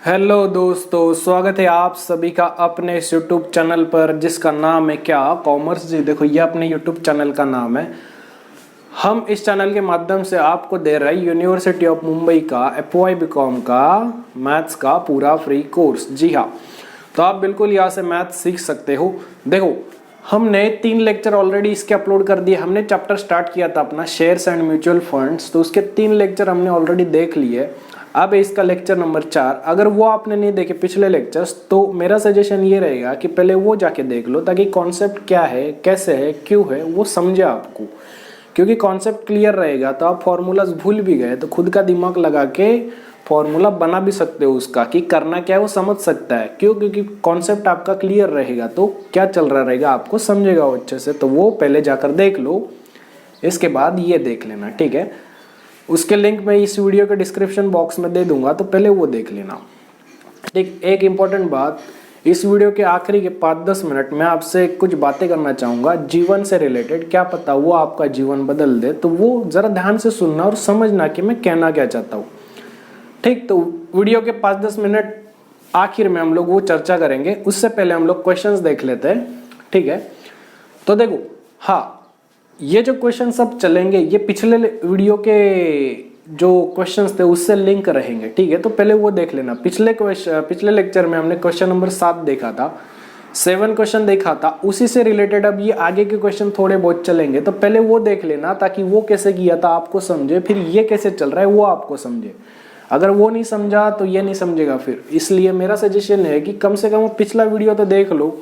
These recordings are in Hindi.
हेलो दोस्तों, स्वागत है आप सभी का अपने इस यूट्यूब चैनल पर जिसका नाम है क्या कॉमर्स जी। देखो ये अपने यूट्यूब चैनल का नाम है। हम इस चैनल के माध्यम से आपको दे रहे हैं यूनिवर्सिटी ऑफ मुंबई का FY BCom का मैथ्स का पूरा फ्री कोर्स। जी हाँ, तो आप बिल्कुल यहाँ से मैथ्स सीख सकते हो। देखो हमने 3 लेक्चर ऑलरेडी इसके अपलोड कर दिए। हमने चैप्टर स्टार्ट किया था अपना शेयर्स एंड म्यूचुअल फंड्स, तो उसके 3 लेक्चर हमने ऑलरेडी देख लिए। अब इसका लेक्चर नंबर 4। अगर वो आपने नहीं देखे पिछले लेक्चर्स, तो मेरा सजेशन ये रहेगा कि पहले वो जाके देख लो, ताकि कॉन्सेप्ट क्या है, कैसे है, क्यों है, वो समझे आपको। क्योंकि कॉन्सेप्ट क्लियर रहेगा तो आप फॉर्मूलाज भूल भी गए तो खुद का दिमाग लगा के फॉर्मूला बना भी सकते हो उसका, कि करना क्या है वो समझ सकता है। क्यों? क्योंकि कॉन्सेप्ट आपका क्लियर रहेगा तो क्या चल रहा रहेगा आपको समझेगा वो अच्छे से। तो वो पहले जाकर देख लो, इसके बाद ये देख लेना, ठीक है। उसके लिंक मैं इस वीडियो के डिस्क्रिप्शन बॉक्स में दे दूंगा, तो पहले वो देख लेना, ठीक। एक इम्पॉर्टेंट बात, इस वीडियो के आखिरी के 5-10 मिनट में आपसे कुछ बातें करना चाहूँगा जीवन से रिलेटेड। क्या पता वो आपका जीवन बदल दे, तो वो ज़रा ध्यान से सुनना और समझना कि मैं कहना क्या चाहता हूँ, ठीक। तो वीडियो के 5-10 मिनट आखिर में हम लोग वो चर्चा करेंगे। उससे पहले हम लोग क्वेश्चंस देख लेते हैं, ठीक है। तो देखो, हाँ, ये जो क्वेश्चन सब चलेंगे ये पिछले वीडियो के जो क्वेश्चंस थे उससे लिंक रहेंगे, ठीक है। तो पहले वो देख लेना। पिछले लेक्चर में हमने क्वेश्चन नंबर 7 देखा था, 7 क्वेश्चन देखा था, उसी से रिलेटेड अब ये आगे के क्वेश्चन थोड़े बहुत चलेंगे। तो पहले वो देख लेना ताकि वो कैसे किया था आपको समझे, फिर ये कैसे चल रहा है वो आपको समझे। अगर वो नहीं समझा तो ये नहीं समझेगा फिर। इसलिए मेरा सजेशन है कि कम से कम वो पिछला वीडियो तो देख लो,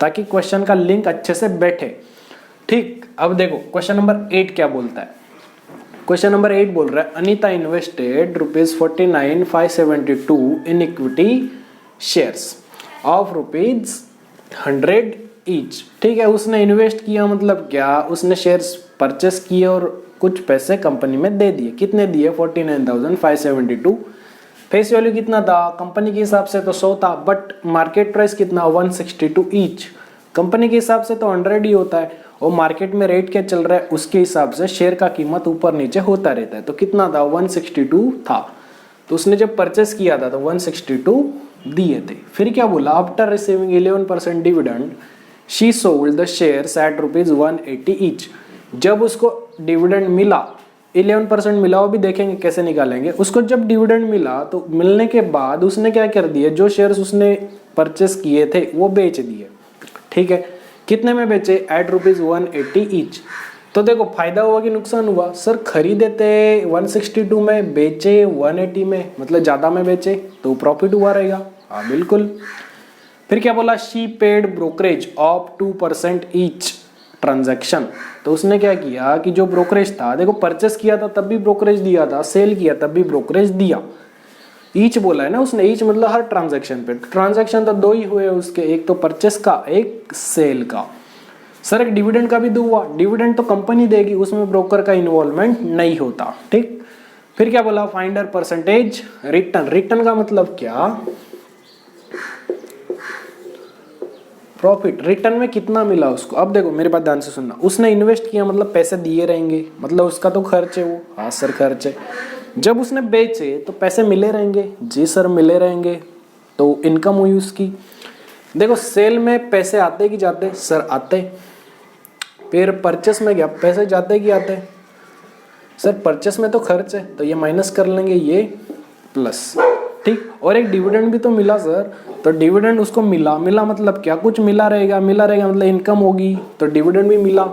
ताकि क्वेश्चन का लिंक अच्छे से बैठे, ठीक। अब देखो क्वेश्चन नंबर 8 क्या बोलता है। क्वेश्चन नंबर 8 बोल रहा है Anita invested ₹49,572 in equity shares of ₹100 each, ठीक है। उसने इन्वेस्ट किया मतलब क्या, उसने शेयर्स परचेस किए और कुछ पैसे कंपनी में दे दिए। कितने दिए? 49,572। फेस वैल्यू कितना था कंपनी के हिसाब से? तो 100 था, बट मार्केट प्राइस कितना? 162 ईच। कंपनी के हिसाब से तो 100 ही होता है, और मार्केट में रेट क्या चल रहा है उसके हिसाब से शेयर का कीमत ऊपर नीचे होता रहता है। तो कितना था? 162 था। तो उसने जब परचेस किया था तो 162 दिए थे। फिर क्या बोला? After receiving 11% dividend she sold the shares at ₹180 each. जब उसको डिविडेंड मिला, 11% मिला, वो भी देखेंगे कैसे निकालेंगे। उसको जब डिविडेंड मिला तो मिलने के बाद उसने क्या कर दिया, जो शेयर्स उसने परचेस किए थे वो बेच दिए, ठीक है। कितने में बेचे? At ₹180 each. तो देखो फायदा हुआ कि नुकसान हुआ? सर खरीदे थे 162 में, बेचे 180 में, मतलब ज्यादा में बेचे तो प्रॉफिट हुआ रहेगा। हाँ बिल्कुल। फिर क्या बोला? She paid brokerage of 2% each transaction. तो उसने क्या किया कि जो ब्रोकरेज था, देखो परचेस किया था तब भी ब्रोकरेज दिया था, सेल किया तब भी ब्रोकरेज दिया। ईच बोला है ना उसने, ईच मतलब हर ट्रांजैक्शन पे। ट्रांजैक्शन तो 2 ही हुए उसके, एक तो परचेस का, एक सेल का। सर एक डिविडेंड का भी दो हुआ। डिविडेंड तो कंपनी देगी, उसमें ब्रोकर का इन्वॉल्वमेंट नहीं होता, ठीक। फिर क्या बोला? Finder percentage return. रिटर्न का मतलब क्या? प्रॉफिट। रिटर्न में कितना मिला उसको। अब देखो मेरे बात ध्यान से सुनना। उसने इन्वेस्ट किया मतलब पैसे दिए रहेंगे, मतलब उसका तो खर्च है वो। हाँ सर खर्च है। जब उसने बेचे तो पैसे मिले रहेंगे। जी सर मिले रहेंगे, तो इनकम हुई उसकी। देखो सेल में पैसे आते कि जाते? सर आते। फिर परचेस में क्या पैसे जाते कि आते? सर परचेस में तो खर्च है, तो ये माइनस कर लेंगे, ये प्लस, ठीक। और एक डिविडेंड भी तो मिला सर, तो डिविडेंड उसको मिला। मिला मतलब क्या? कुछ मिला रहेगा, मिला रहेगा मतलब इनकम होगी, तो डिविडेंड भी मिला।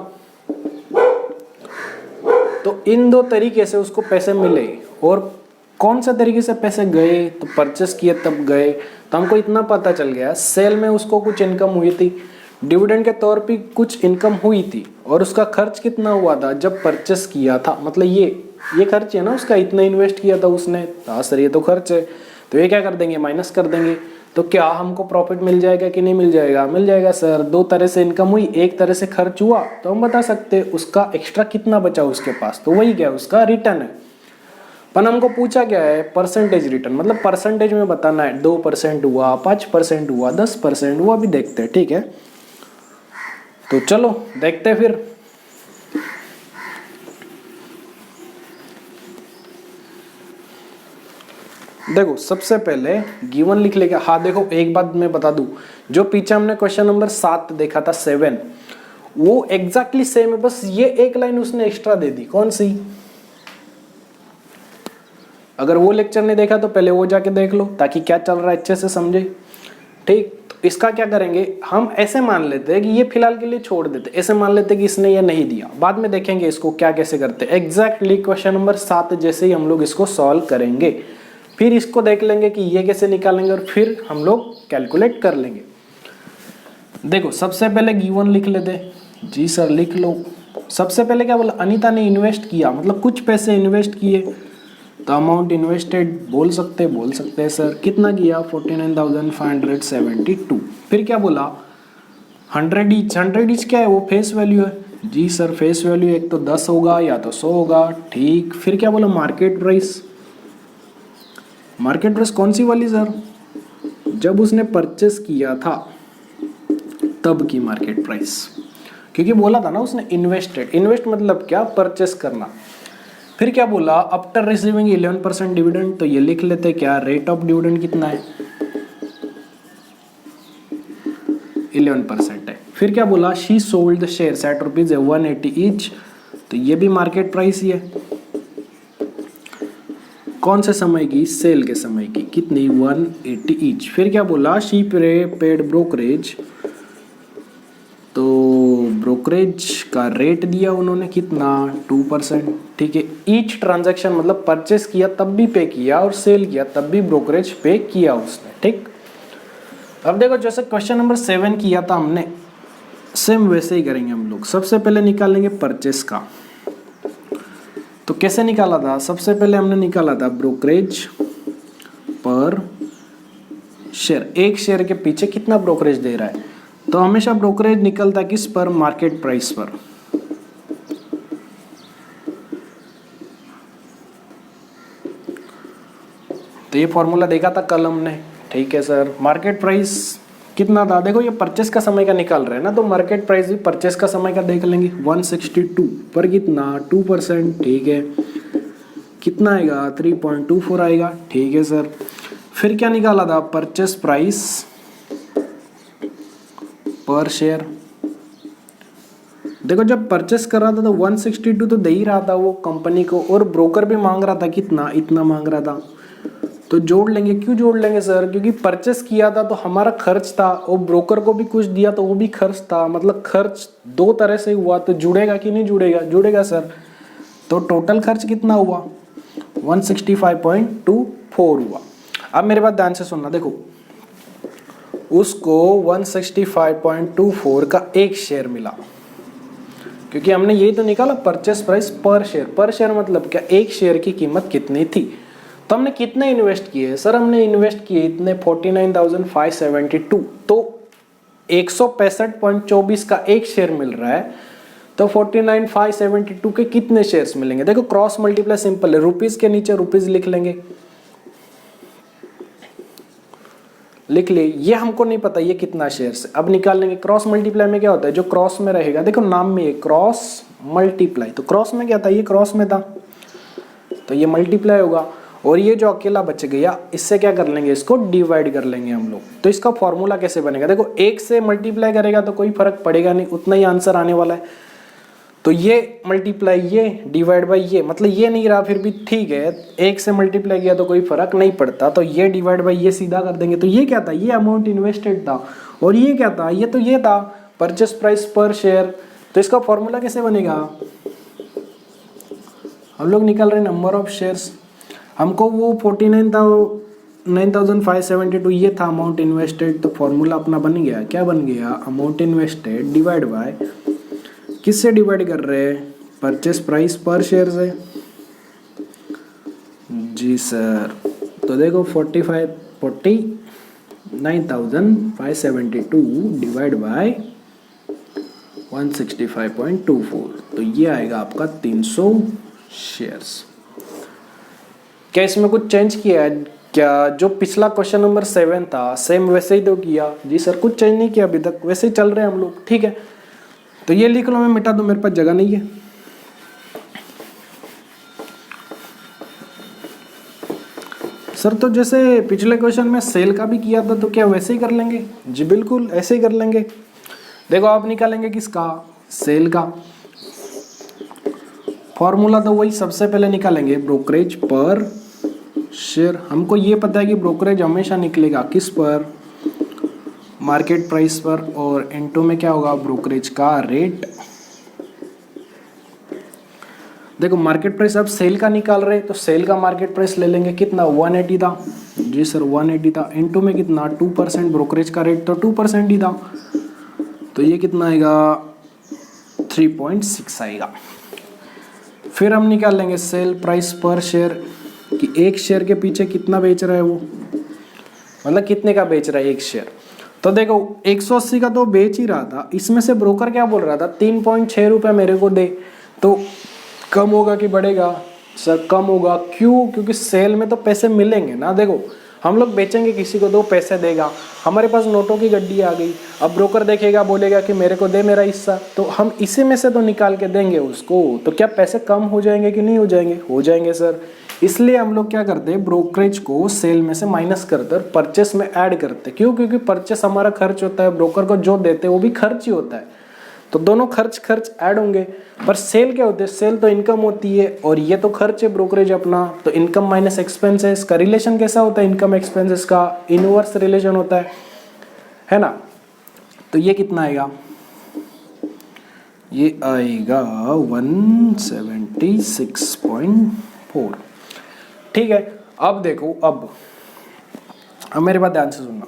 तो इन 2 तरीके से उसको पैसे मिले। और कौन सा तरीके से पैसे गए? तो परचेस किए तब गए। तो हमको इतना पता चल गया, सेल में उसको कुछ इनकम हुई थी, डिविडेंड के तौर पे कुछ इनकम हुई थी, और उसका खर्च कितना हुआ था जब परचेस किया था। मतलब ये खर्च है ना उसका, इतना इन्वेस्ट किया था उसने। हाँ सर ये तो खर्च है, तो ये क्या कर देंगे? माइनस कर देंगे। तो क्या हमको प्रॉफिट मिल जाएगा कि नहीं मिल जाएगा? मिल जाएगा सर। 2 तरह से इनकम हुई, एक तरह से खर्च हुआ, तो हम बता सकते हैं उसका एक्स्ट्रा कितना बचा उसके पास। तो वही क्या उसका रिटर्न है। पर हमको पूछा क्या है? परसेंटेज रिटर्न, मतलब परसेंटेज में बताना है। 2% हुआ, 5% हुआ, 10% हुआ, भी देखते हैं, ठीक है। तो चलो देखते हैं फिर। देखो सबसे पहले गिवन लिख लेगा। हाँ देखो एक बात मैं बता दूं, जो पीछे हमने क्वेश्चन नंबर 7 देखा था 7, वो एग्जैक्टली सेम है, बस ये एक लाइन उसने एक्स्ट्रा दे दी। कौन सी? अगर वो लेक्चर नहीं देखा तो पहले वो जाके देख लो, ताकि क्या चल रहा है अच्छे से समझे। ठीक, तो इसका क्या करेंगे, हम ऐसे मान लेते हैं कि ये फिलहाल के लिए छोड़ देते, ऐसे मान लेते हैं कि इसने ये नहीं दिया, बाद में देखेंगे इसको क्या कैसे करते। एग्जैक्टली क्वेश्चन नंबर 7 जैसे ही हम लोग इसको सॉल्व करेंगे, फिर इसको देख लेंगे कि ये कैसे निकालेंगे, और फिर हम लोग कैलकुलेट कर लेंगे। देखो सबसे पहले गिवन लिख लेते। जी सर लिख लो। सबसे पहले क्या बोला, अनीता ने इन्वेस्ट किया, मतलब कुछ पैसे इन्वेस्ट किए, तो अमाउंट इन्वेस्टेड बोल सकते हैं सर। कितना किया? 49,572। फिर क्या बोला? 100 ईच। 100 ईच क्या है? वो फेस वैल्यू है। जी सर फेस वैल्यू एक तो 10 होगा या तो 100 होगा। ठीक, फिर क्या बोला? Market price. मार्केट प्राइस कौन सी वाली सर? जब उसने परचेस किया था तब की मार्केट प्राइस, क्योंकि बोला था ना उसने इन्वेस्टेड। इन्वेस्ट मतलब क्या? परचेस करना। फिर क्या बोला? आफ्टर रिसीविंग 11% डिविडेंड, तो ये लिख लेते क्या? रेट ऑफ डिविडेंड कितना है? 11% है। फिर क्या बोला? She sold the shares at rupees 180 each, तो ये भी मार्केट प्राइस ही है। कौन से समय की? सेल के समय की। कितनी? 180 ईच। फिर क्या बोला? शी पेड ब्रोकरेज, तो ब्रोकरेज का रेट दिया उन्होंने कितना? 2%। ठीक है, ईच ट्रांजैक्शन मतलब परचेस किया तब भी पे किया और सेल किया तब भी ब्रोकरेज पे किया उसने। ठीक, अब देखो जैसे क्वेश्चन नंबर 7 किया था हमने, सेम वैसे ही करेंगे हम लोग। सबसे पहले निकालेंगे परचेस का। तो कैसे निकाला था? सबसे पहले हमने निकाला था ब्रोकरेज पर शेयर, एक शेयर के पीछे कितना ब्रोकरेज दे रहा है। तो हमेशा ब्रोकरेज निकलता किस पर? मार्केट प्राइस पर। तो ये फॉर्मूला देखा था कल हमने। ठीक है सर, मार्केट प्राइस कितना था? देखो ये परचेस का समय का निकाल रहे हैं ना, तो मार्केट प्राइस भी परचेस का समय का देख लेंगे। 162 पर कितना? 2%। ठीक है, कितना आएगा? 3.24 आएगा। ठीक है सर, फिर क्या निकाला था? परचेस प्राइस पर शेयर। देखो जब परचेस कर रहा था तो 162 तो दे ही रहा था वो कंपनी को, और ब्रोकर भी मांग रहा था कितना? इतना मांग रहा था। तो जोड़ लेंगे। क्यों जोड़ लेंगे सर? क्योंकि परचेस किया था तो हमारा खर्च था, और ब्रोकर को भी कुछ दिया तो वो भी खर्च था, मतलब खर्च दो तरह से हुआ, तो जुड़ेगा कि नहीं जुड़ेगा? जुड़ेगा सर। तो टोटल खर्च कितना हुआ? 165.24 हुआ। अब मेरे बात ध्यान से सुनना। देखो उसको 165.24 का एक शेयर मिला, क्योंकि हमने यही तो निकाला परचेस प्राइस पर शेयर। पर शेयर मतलब क्या? एक शेयर की कीमत कितनी थी। तो हमने कितने इन्वेस्ट किए सर? हमने इन्वेस्ट किए इतने 49,572, तो 165.24 का एक शेयर मिल रहा है, तो 49,572 के कितने शेयर्स मिलेंगे? देखो क्रॉस मल्टीप्लाई सिंपल है, रुपीज के नीचे रुपीज लिख लेंगे। लिख ले, ये हमको नहीं पता ये कितना शेयर्स है, अब निकाल लेंगे। क्रॉस मल्टीप्लाई में क्या होता है? जो क्रॉस में रहेगा, देखो नाम में ये क्रॉस मल्टीप्लाई, तो क्रॉस में क्या था? ये क्रॉस में था तो ये मल्टीप्लाई होगा, और ये जो अकेला बच गया इससे क्या कर लेंगे? इसको डिवाइड कर लेंगे हम लोग। तो इसका फॉर्मूला कैसे बनेगा? देखो एक से मल्टीप्लाई करेगा तो कोई फर्क पड़ेगा नहीं, उतना ही आंसर आने वाला है। तो ये मल्टीप्लाई ये डिवाइड बाई ये, मतलब ये नहीं रहा फिर भी ठीक है, एक से मल्टीप्लाई किया तो कोई फर्क नहीं पड़ता, तो ये डिवाइड बाई ये सीधा कर देंगे। तो ये क्या था? ये अमाउंट इन्वेस्टेड था, और ये क्या था? ये तो ये था परचेस प्राइस पर शेयर। तो इसका फॉर्मूला कैसे बनेगा? हम लोग निकाल रहे हैं नंबर ऑफ शेयर्स, हमको वो 49,572 ये था अमाउंट इन्वेस्टेड, तो फॉर्मूला अपना बन गया। क्या बन गया? अमाउंट इन्वेस्टेड डिवाइड बाय, किससे डिवाइड कर रहे हैं? परचेस प्राइस पर शेयर से। जी सर, तो देखो 49,572 डिवाइड बाय 165.24, तो ये आएगा आपका 300 शेयर्स। क्या इसमें कुछ चेंज किया है क्या? जो पिछला क्वेश्चन नंबर 7 था सेम वैसे ही तो किया। जी सर कुछ चेंज नहीं किया अभी तक, वैसे ही चल रहे हैं हम लोग। ठीक है, तो ये लिख लो, मैं मिटा दूं, मेरे पास जगह नहीं है। सर तो जैसे पिछले क्वेश्चन में सेल का भी किया था तो क्या वैसे ही कर लेंगे? जी बिल्कुल ऐसे ही कर लेंगे। देखो आप निकालेंगे किसका? सेल का। फॉर्मूला तो वही सबसे पहले निकालेंगे, ब्रोकरेज पर शेयर। हमको ये पता है कि ब्रोकरेज हमेशा निकलेगा किस पर? मार्केट प्राइस पर, और इनटू में क्या होगा? ब्रोकरेज का रेट। देखो मार्केट प्राइस अब सेल का निकाल रहे तो सेल का मार्केट प्राइस ले लेंगे, कितना? 180 था। जी सर 180 था। इनटू में कितना? 2%, ब्रोकरेज का रेट तो 2% ही था, तो ये कितना आएगा? 3.6 आएगा। फिर हम निकाल लेंगे सेल प्राइस पर शेयर कि एक शेयर के पीछे कितना बेच रहा है वो, मतलब कितने का बेच रहा है एक शेयर। तो देखो 180 का तो बेच ही रहा था, इसमें से ब्रोकर क्या बोल रहा था? 3.6 रुपये मेरे को दे। तो कम होगा कि बढ़ेगा? सर कम होगा। क्यों? क्योंकि सेल में तो पैसे मिलेंगे ना। देखो हम लोग बेचेंगे किसी को, दो पैसे देगा, हमारे पास नोटों की गड्डी आ गई। अब ब्रोकर देखेगा, बोलेगा कि मेरे को दे मेरा हिस्सा, तो हम इसी में से तो निकाल के देंगे उसको। तो क्या पैसे कम हो जाएंगे कि नहीं हो जाएंगे? हो जाएंगे सर। इसलिए हम लोग क्या करते हैं? ब्रोकरेज को सेल में से माइनस करते और परचेस में ऐड करते। क्यों? क्योंकि परचेस हमारा खर्च होता है, ब्रोकर को जो देते हैं वो भी खर्च ही होता है, तो दोनों खर्च ऐड होंगे। पर सेल क्या होते हैं? सेल तो इनकम होती है और ये तो खर्च है ब्रोकरेज अपना, तो इनकम माइनस एक्सपेंसेस का रिलेशन कैसा होता है? इनकम एक्सपेंसेस का इनवर्स रिलेशन होता है ना। तो ये कितना आएगा? ये आएगा 176.4। ठीक है। अब देखो, अब मेरे बात ध्यान से सुनना।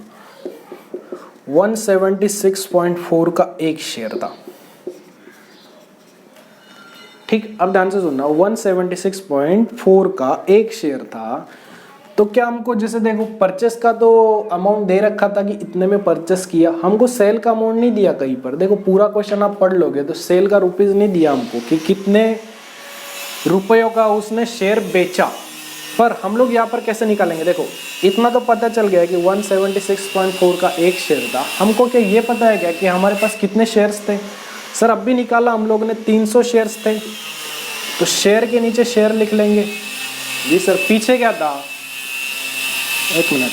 176.4 का एक शेयर था, ठीक। अब ध्यान से सुनना, 176.4 का एक शेयर था। तो क्या हमको, जैसे देखो परचेस का तो अमाउंट दे रखा था कि इतने में परचेस किया, हमको सेल का अमाउंट नहीं दिया कहीं पर। देखो पूरा क्वेश्चन आप पढ़ लोगे तो सेल का रुपीज नहीं दिया हमको कि कितने रुपयों का उसने शेयर बेचा। पर हम लोग यहाँ पर कैसे निकालेंगे? देखो इतना तो पता चल गया कि 176.4 का एक शेयर था। हमको क्या ये पता है क्या कि हमारे पास कितने शेयर्स थे? सर अब भी निकाला हम लोग ने, 300 शेयर्स थे। तो शेयर के नीचे शेयर लिख लेंगे। जी सर पीछे क्या था? एक मिनट।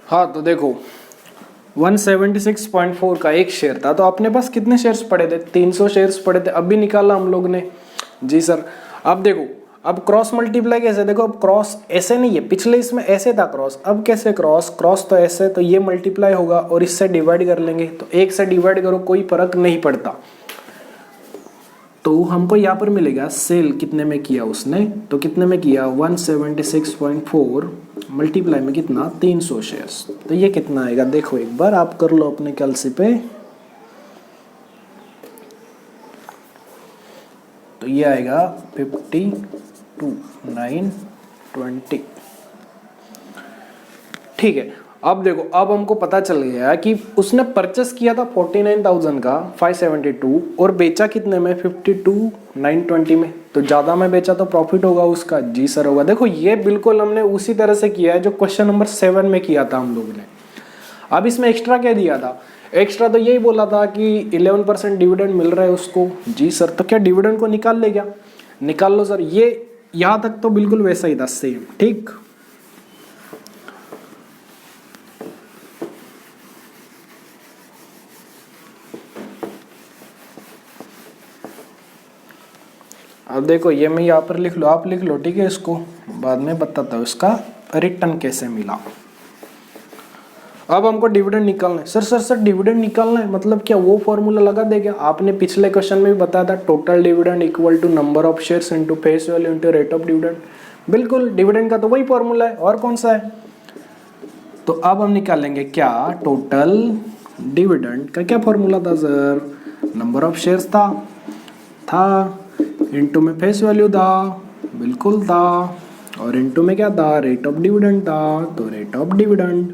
हाँ तो देखो 176.4 का एक शेयर था, तो अपने पास कितने शेयर्स पड़े थे? 300 शेयर्स पड़े थे। अब भी निकाला हम लोग ने। जी सर। अब देखो, अब क्रॉस मल्टीप्लाई कैसे? देखो अब क्रॉस ऐसे नहीं है, पिछले इसमें ऐसे था क्रॉस, अब कैसे क्रॉस तो ऐसे, तो ये मल्टीप्लाई होगा और इससे डिवाइड कर लेंगे। तो एक से डिवाइड करो कोई फर्क नहीं पड़ता। तो हमको यहाँ पर मिलेगा सेल कितने में किया उसने, तो कितने में किया? 176.4 मल्टीप्लाई में कितना? 300 शेयर्स। तो ये कितना आएगा? देखो एक बार आप कर लो अपने कैलसी पे। तो ये आएगा 52,920। ठीक है। अब देखो, अब हमको पता चल गया कि उसने परचेस किया था 49,000 का 572 और बेचा कितने में? 52,920 में। तो ज्यादा में बेचा तो प्रॉफिट होगा उसका। जी सर होगा। देखो ये बिल्कुल हमने उसी तरह से किया है जो क्वेश्चन नंबर 7 में किया था हम लोगों ने। अब इसमें एक्स्ट्रा क्या दिया था? एक्स्ट्रा तो यही बोला था कि 11% डिविडेंड मिल रहा है उसको। जी सर। तो क्या डिविडेंड को निकाल ले? क्या निकाल लो सर। ये यहां तक तो बिल्कुल वैसा ही था, सेम। ठीक। अब देखो ये मैं यहाँ पर लिख लो, आप लिख लो, ठीक है। इसको बाद में बताता हूँ इसका रिटर्न कैसे मिला। अब हमको डिविडेंड निकालना है। सर डिविडेंड निकालना है मतलब क्या वो फॉर्मूला लगा देगा? आपने पिछले क्वेश्चन में भी बताया था, total dividend equal to number of shares into face value into rate of dividend. बिल्कुल, डिविडेंड का तो वही फॉर्मूला है, और कौन सा है? तो अब हम निकालेंगे क्या? टोटल डिविडेंड का क्या फॉर्मूला था सर? नंबर ऑफ शेयर्स था इनटू में फेस वैल्यू था, बिल्कुल था, और इनटू में क्या था? रेट ऑफ डिविडेंड था, तो रेट ऑफ डिविडेंड।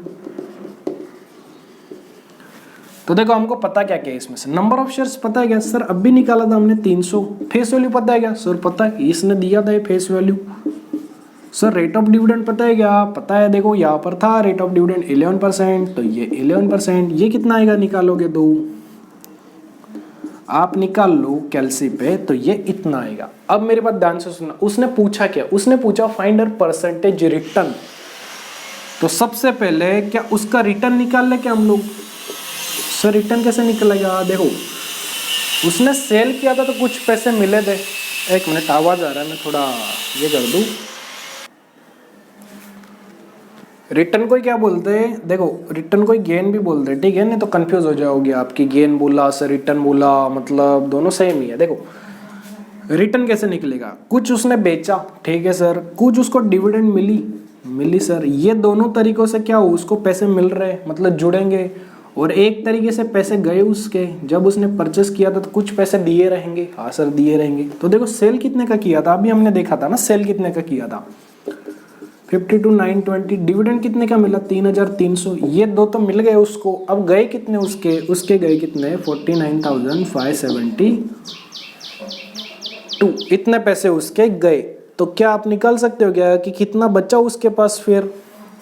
तो देखो हमको पता क्या क्या है इसमें से? नंबर ऑफ शेयर्स पता है क्या सर? अब भी निकाला था हमने 300। फेस वैल्यू पता है क्या सर? पता है, इसने दिया था ये face value. Sir rate of dividend पता है क्या? पता है। देखो यहाँ पर था रेट ऑफ डिविडेंड 11%, तो ये 11%। ये कितना आएगा? निकालोगे 2। आप निकाल लो कैलसी पे तो ये इतना आएगा। अब मेरे बात ध्यान से सुनना, उसने पूछा क्या, उसने पूछा फाइंड अ परसेंटेज रिटर्न। तो सबसे पहले क्या उसका रिटर्न निकाल ले क्या हम लोग। सर रिटर्न कैसे निकलेगा, देखो उसने सेल किया था तो कुछ पैसे मिले थे। एक मिनट आवाज आ रहा है, मैं थोड़ा ये कर दूं। रिटर्न को क्या बोलते हैं, देखो रिटर्न को गेन भी बोलते हैं, ठीक है, नहीं तो कंफ्यूज हो जाओगे आपकी। गेन बोला सर रिटर्न बोला, मतलब दोनों सेम ही है। देखो रिटर्न कैसे निकलेगा, कुछ उसने बेचा, ठीक है सर, कुछ उसको डिविडेंड मिली सर। ये दोनों तरीकों से क्या हो, उसको पैसे मिल रहे मतलब जुड़ेंगे। और एक तरीके से पैसे गए उसके, जब उसने परचेस किया था तो कुछ पैसे दिए रहेंगे। हाँ सर दिए रहेंगे। तो देखो सेल कितने का किया था, अभी हमने देखा था ना सेल कितने का किया था, 52,920। डिविडेंड कितने का मिला, 3,300। ये दो तो मिल गए उसको। अब गए कितने उसके गए कितने, 49,572। इतने पैसे उसके गए। तो क्या आप निकाल सकते हो क्या कि कितना बचा उसके पास फिर,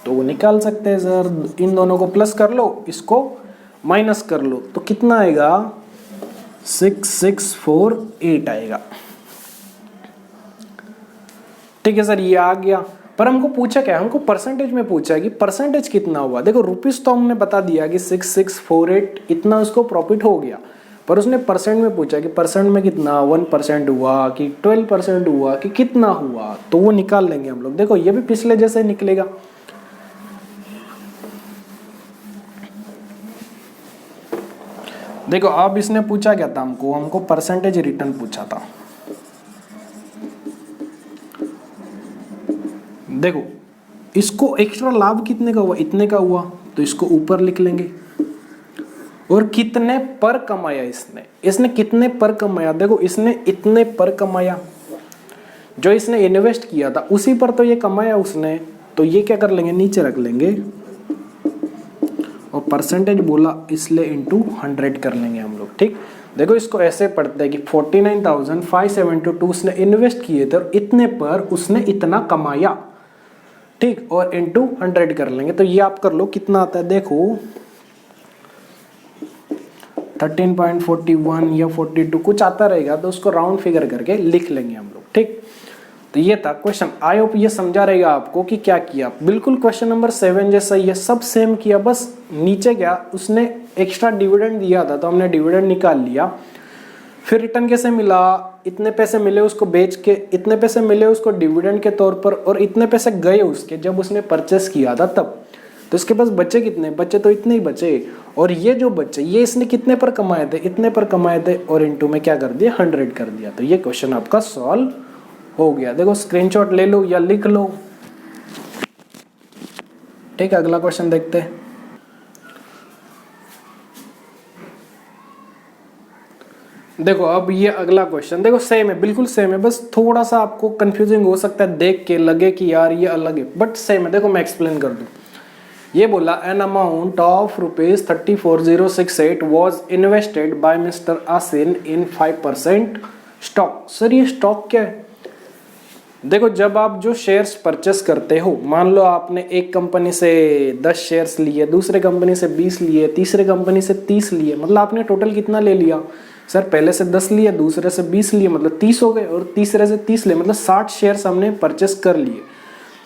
तो वो निकाल सकते हैं सर। इन दोनों को प्लस कर लो, इसको माइनस कर लो, तो कितना आएगा 6648 आएगा। ठीक है सर ये आ गया। पर हमको पूछा क्या, हमको परसेंटेज में पूछा है कि परसेंटेज कितना हुआ। देखो रुपीस तो हमने बता दिया कि 6648 इतना उसको प्रॉफिट हो गया, पर उसने परसेंट में पूछा कि परसेंट में कितना, 1% हुआ कि 12% हुआ कि कितना हुआ, तो वो निकाल लेंगे हम लोग। देखो ये भी पिछले जैसे निकलेगा। देखो अब इसने पूछा क्या था हमको परसेंटेज रिटर्न पूछा था। देखो इसको एक्स्ट्रा लाभ कितने का हुआ, इतने का हुआ, तो इसको ऊपर लिख लेंगे। और कितने पर कमाया इसने कितने पर कमाया, देखो इसने इतने पर कमाया, जो इसने इन्वेस्ट किया था उसी पर तो ये कमाया उसने। तो ये क्या कर लेंगे, नीचे रख लेंगे, और परसेंटेज बोला इसलिए इंटू 100 कर लेंगे हम लोग। ठीक, देखो इसको ऐसे पढ़ते हैं कि 49,572 उसने इन्वेस्ट किए थे और इतने पर उसने इतना कमाया। ठीक, और इंटू 100 कर लेंगे। तो ये आप कर लो कितना आता है, देखो 13.41 या 42 कुछ आता रहेगा, तो उसको राउंड फिगर करके लिख लेंगे हम लोग। ठीक, तो ये था क्वेश्चन। आई होप ये समझा रहेगा आपको कि क्या किया। बिल्कुल क्वेश्चन नंबर 7 जैसा ये सब सेम किया, बस नीचे क्या उसने एक्स्ट्रा डिविडेंड दिया था तो हमने डिविडेंड निकाल लिया। फिर रिटर्न कैसे मिला, इतने पैसे मिले उसको बेच के, इतने पैसे मिले उसको डिविडेंड के तौर पर, और इतने पैसे गए उसके जब उसने परचेस किया था तब। तो इसके पास बचे कितने, बचे तो इतने ही बचे। और ये जो बचे ये इसने कितने पर कमाए थे, इतने पर कमाए थे, और इनटू में क्या कर दिया, 100 कर दिया। तो ये क्वेश्चन आपका सॉल्व हो गया। देखो स्क्रीनशॉट ले लो या लिख लो। ठीक है, अगला क्वेश्चन देखते हैं। देखो अब ये अगला क्वेश्चन, देखो सेम है, बिल्कुल सेम है, बस थोड़ा सा आपको कंफ्यूजिंग हो सकता है, देख के लगे कि यार ये अलग है, बट सेम है। देखो मैं एक्सप्लेन कर दूं। ये बोला an amount of ₹34,068 was invested bye mister Asin in 5% stock. Sir ये स्टॉक क्या है, देखो जब आप जो शेयर्स परचेस करते हो, मान लो आपने एक कंपनी से 10 शेयर्स लिए, दूसरे कंपनी से 20 लिए, तीसरे कंपनी से 30 लिए, मतलब आपने टोटल कितना ले लिया। सर पहले से 10 लिए, दूसरे से 20 लिए, मतलब 30 हो गए, और तीसरे से 30 लिए, मतलब 60 शेयर्स हमने परचेस कर लिए।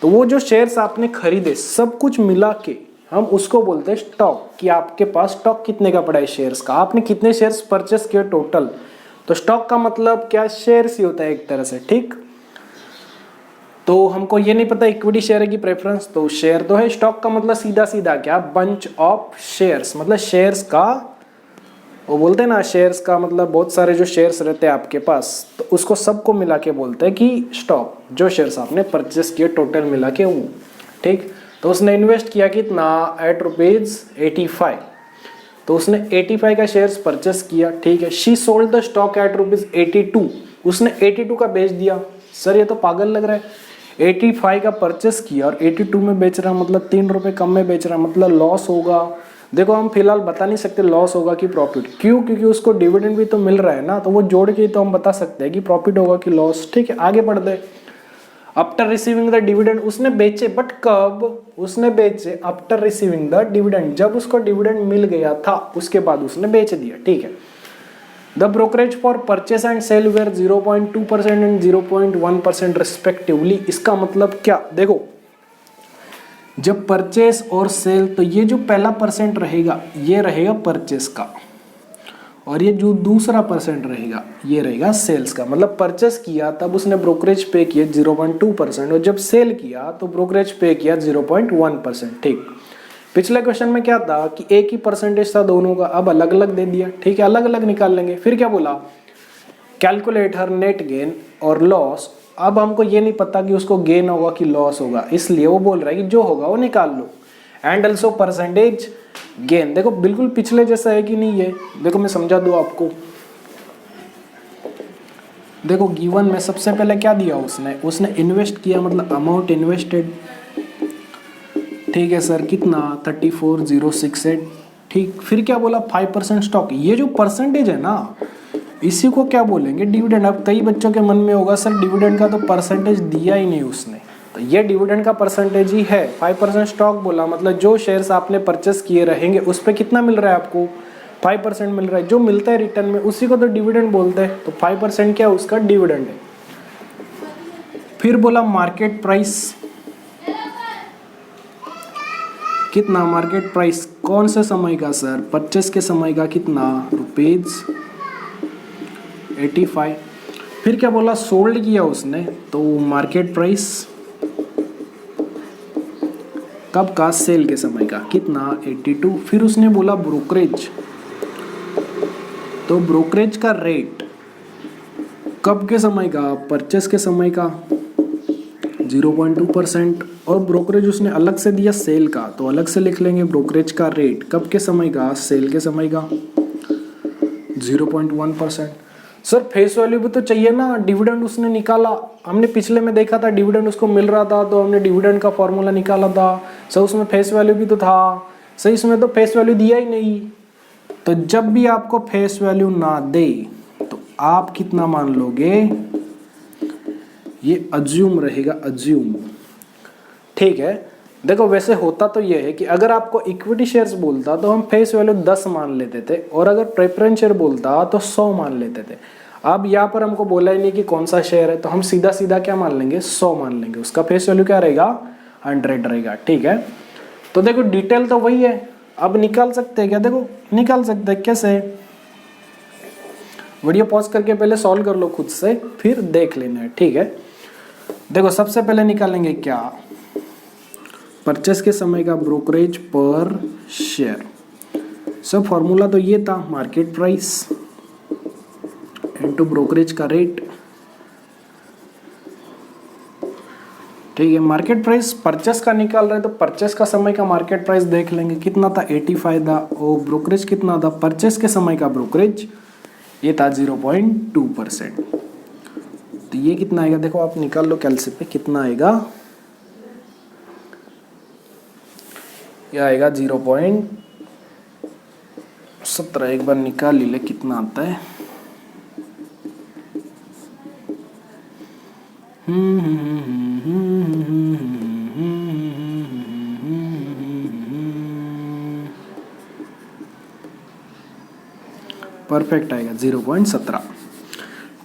तो वो जो शेयर्स आपने खरीदे सब कुछ मिला के हम उसको बोलते हैं स्टॉक, कि आपके पास स्टॉक कितने का पड़ा है शेयर्स का, आपने कितने शेयर्स परचेस किए टोटल। तो स्टॉक का मतलब क्या, शेयर्स ही होता है एक तरह से। ठीक, तो हमको ये नहीं पता इक्विटी शेयर की प्रेफरेंस, तो शेयर तो है। स्टॉक का मतलब सीधा सीधा क्या, बंच ऑफ शेयर्स, मतलब शेयर्स का, वो बोलते हैं ना शेयर्स का मतलब बहुत सारे जो शेयर्स रहते हैं आपके पास, तो उसको सबको मिला के बोलते हैं कि स्टॉक, जो शेयर्स आपने परचेस किए टोटल मिला के वो। ठीक, तो उसने इन्वेस्ट किया कितना, एट ₹85, तो उसने 85 का शेयर्स परचेस किया। ठीक है, she sold the stock at ₹82, उसने 82 का बेच दिया। सर ये तो पागल लग रहा है, 85 का परचेस किया और 82 में बेच रहा, मतलब ₹3 कम में बेच रहा, मतलब लॉस होगा। देखो हम फिलहाल बता नहीं सकते लॉस होगा कि प्रॉफिट, क्यों, क्योंकि उसको डिविडेंड भी तो मिल रहा है ना, तो वो जोड़ के तो हम बता सकते हैं कि प्रॉफिट होगा कि लॉस। ठीक है, आगे बढ़ दे। आफ्टर रिसीविंग द डिविडेंड, उसने बेचे, बट कब उसने बेचे, आफ्टर रिसीविंग द डिविडेंड, जब उसको डिविडेंड मिल गया था उसके बाद उसने बेच दिया। ठीक है, the brokerage for purchase and sale were 0.2% and 0.1% respectively. इसका मतलब क्या, देखो जब परचेस और सेल, तो ये जो पहला परसेंट रहेगा ये रहेगा परचेस का, और ये जो दूसरा परसेंट रहेगा ये रहेगा सेल्स का। मतलब परचेस किया तब उसने ब्रोकरेज पे किया 0.2%, और जब सेल किया तो ब्रोकरेज पे किया 0.1%। ठीक, पिछले क्वेश्चन में क्या था कि एक ही परसेंटेज था दोनों का, अब अलग अलग दे दिया। ठीक है, अलग अलग निकाल लेंगे। फिर क्या बोला, कैलकुलेट हर नेट गेन और लॉस। अब हमको ये नहीं पता कि उसको गेन होगा कि लॉस होगा, इसलिए वो बोल रहा है कि जो होगा वो निकाल लो। एंड ऑल्सो परसेंटेज गेन, देखो बिल्कुल पिछले जैसा है कि नहीं है, देखो मैं समझा दूं आपको। देखो गिवन में सबसे पहले क्या दिया उसने इन्वेस्ट किया, मतलब अमाउंट इन्वेस्टेड। ठीक है सर, कितना 34,068। ठीक, फिर क्या बोला 5% स्टॉक। ये जो परसेंटेज है ना, इसी को क्या बोलेंगे, डिविडेंड। अब कई बच्चों के मन में होगा सर डिविडेंड का तो परसेंटेज दिया ही नहीं उसने, तो ये डिविडेंड का परसेंटेज ही है। 5% स्टॉक बोला, मतलब जो शेयर्स आपने परचेस किए रहेंगे उस पर कितना मिल रहा है आपको, 5% मिल रहा है। जो मिलता है रिटर्न में उसी को तो डिविडेंड बोलते हैं, तो 5% क्या उसका डिविडेंड है। फिर बोला मार्केट प्राइस, कितना मार्केट प्राइस, कौन से समय का सर, परचेस के समय का, कितना ₹85। फिर क्या बोला, सोल्ड किया उसने, तो मार्केट प्राइस कब का, सेल के समय का, कितना 82। फिर उसने बोला ब्रोकरेज, तो ब्रोकरेज का रेट कब के समय का, परचेस के समय का 0.2%, और ब्रोकरेज उसने अलग से दिया सेल का, तो अलग से लिख लेंगे ब्रोकरेज का रेट कब के समय का, सेल के समय का 0.1%। सर फेस वैल्यू भी तो चाहिए ना, डिविडेंड उसने निकाला, हमने पिछले में देखा था डिविडेंड उसको मिल रहा था तो हमने डिविडेंड का फॉर्मूला निकाला था। सर उसमें फेस वैल्यू भी तो था, सर इसमें तो फेस वैल्यू दिया ही नहीं। तो जब भी आपको फेस वैल्यू ना दे तो आप कितना मान लोगे, ये अज्यूम रहेगा, अज्यूम। ठीक है, देखो वैसे होता तो ये है कि अगर आपको इक्विटी शेयर्स बोलता तो हम फेस वैल्यू 10 मान लेते थे, और अगर प्रेफरेंस शेयर बोलता तो 100 मान लेते थे। अब यहाँ पर हमको बोला ही नहीं कि कौन सा शेयर है, तो हम सीधा सीधा क्या मान लेंगे, 100 मान लेंगे। उसका फेस वैल्यू क्या रहेगा, 100 रहेगा। ठीक है, तो देखो डिटेल तो वही है। अब निकाल सकते हैं क्या, देखो निकाल सकते हैं। कैसे, वीडियो पॉज करके पहले सॉल्व कर लो खुद से, फिर देख लेना है। ठीक है, देखो सबसे पहले निकालेंगे क्या, परचेस के समय का ब्रोकरेज पर शेयर। सब फॉर्मूला तो ये था, मार्केट प्राइस इनटू ब्रोकरेज का रेट। ठीक है, मार्केट प्राइस परचेस का निकाल रहे हैं तो परचेस का समय का मार्केट प्राइस देख लेंगे, कितना था 85 था, और ब्रोकरेज कितना था, परचेस के समय का ब्रोकरेज ये था 0.2%। तो ये कितना आएगा, देखो आप निकाल लो कैलसी पे, कितना आएगा, ये आएगा 0.17। एक बार निकाल ले कितना आता है। परफेक्ट आएगा 0.17।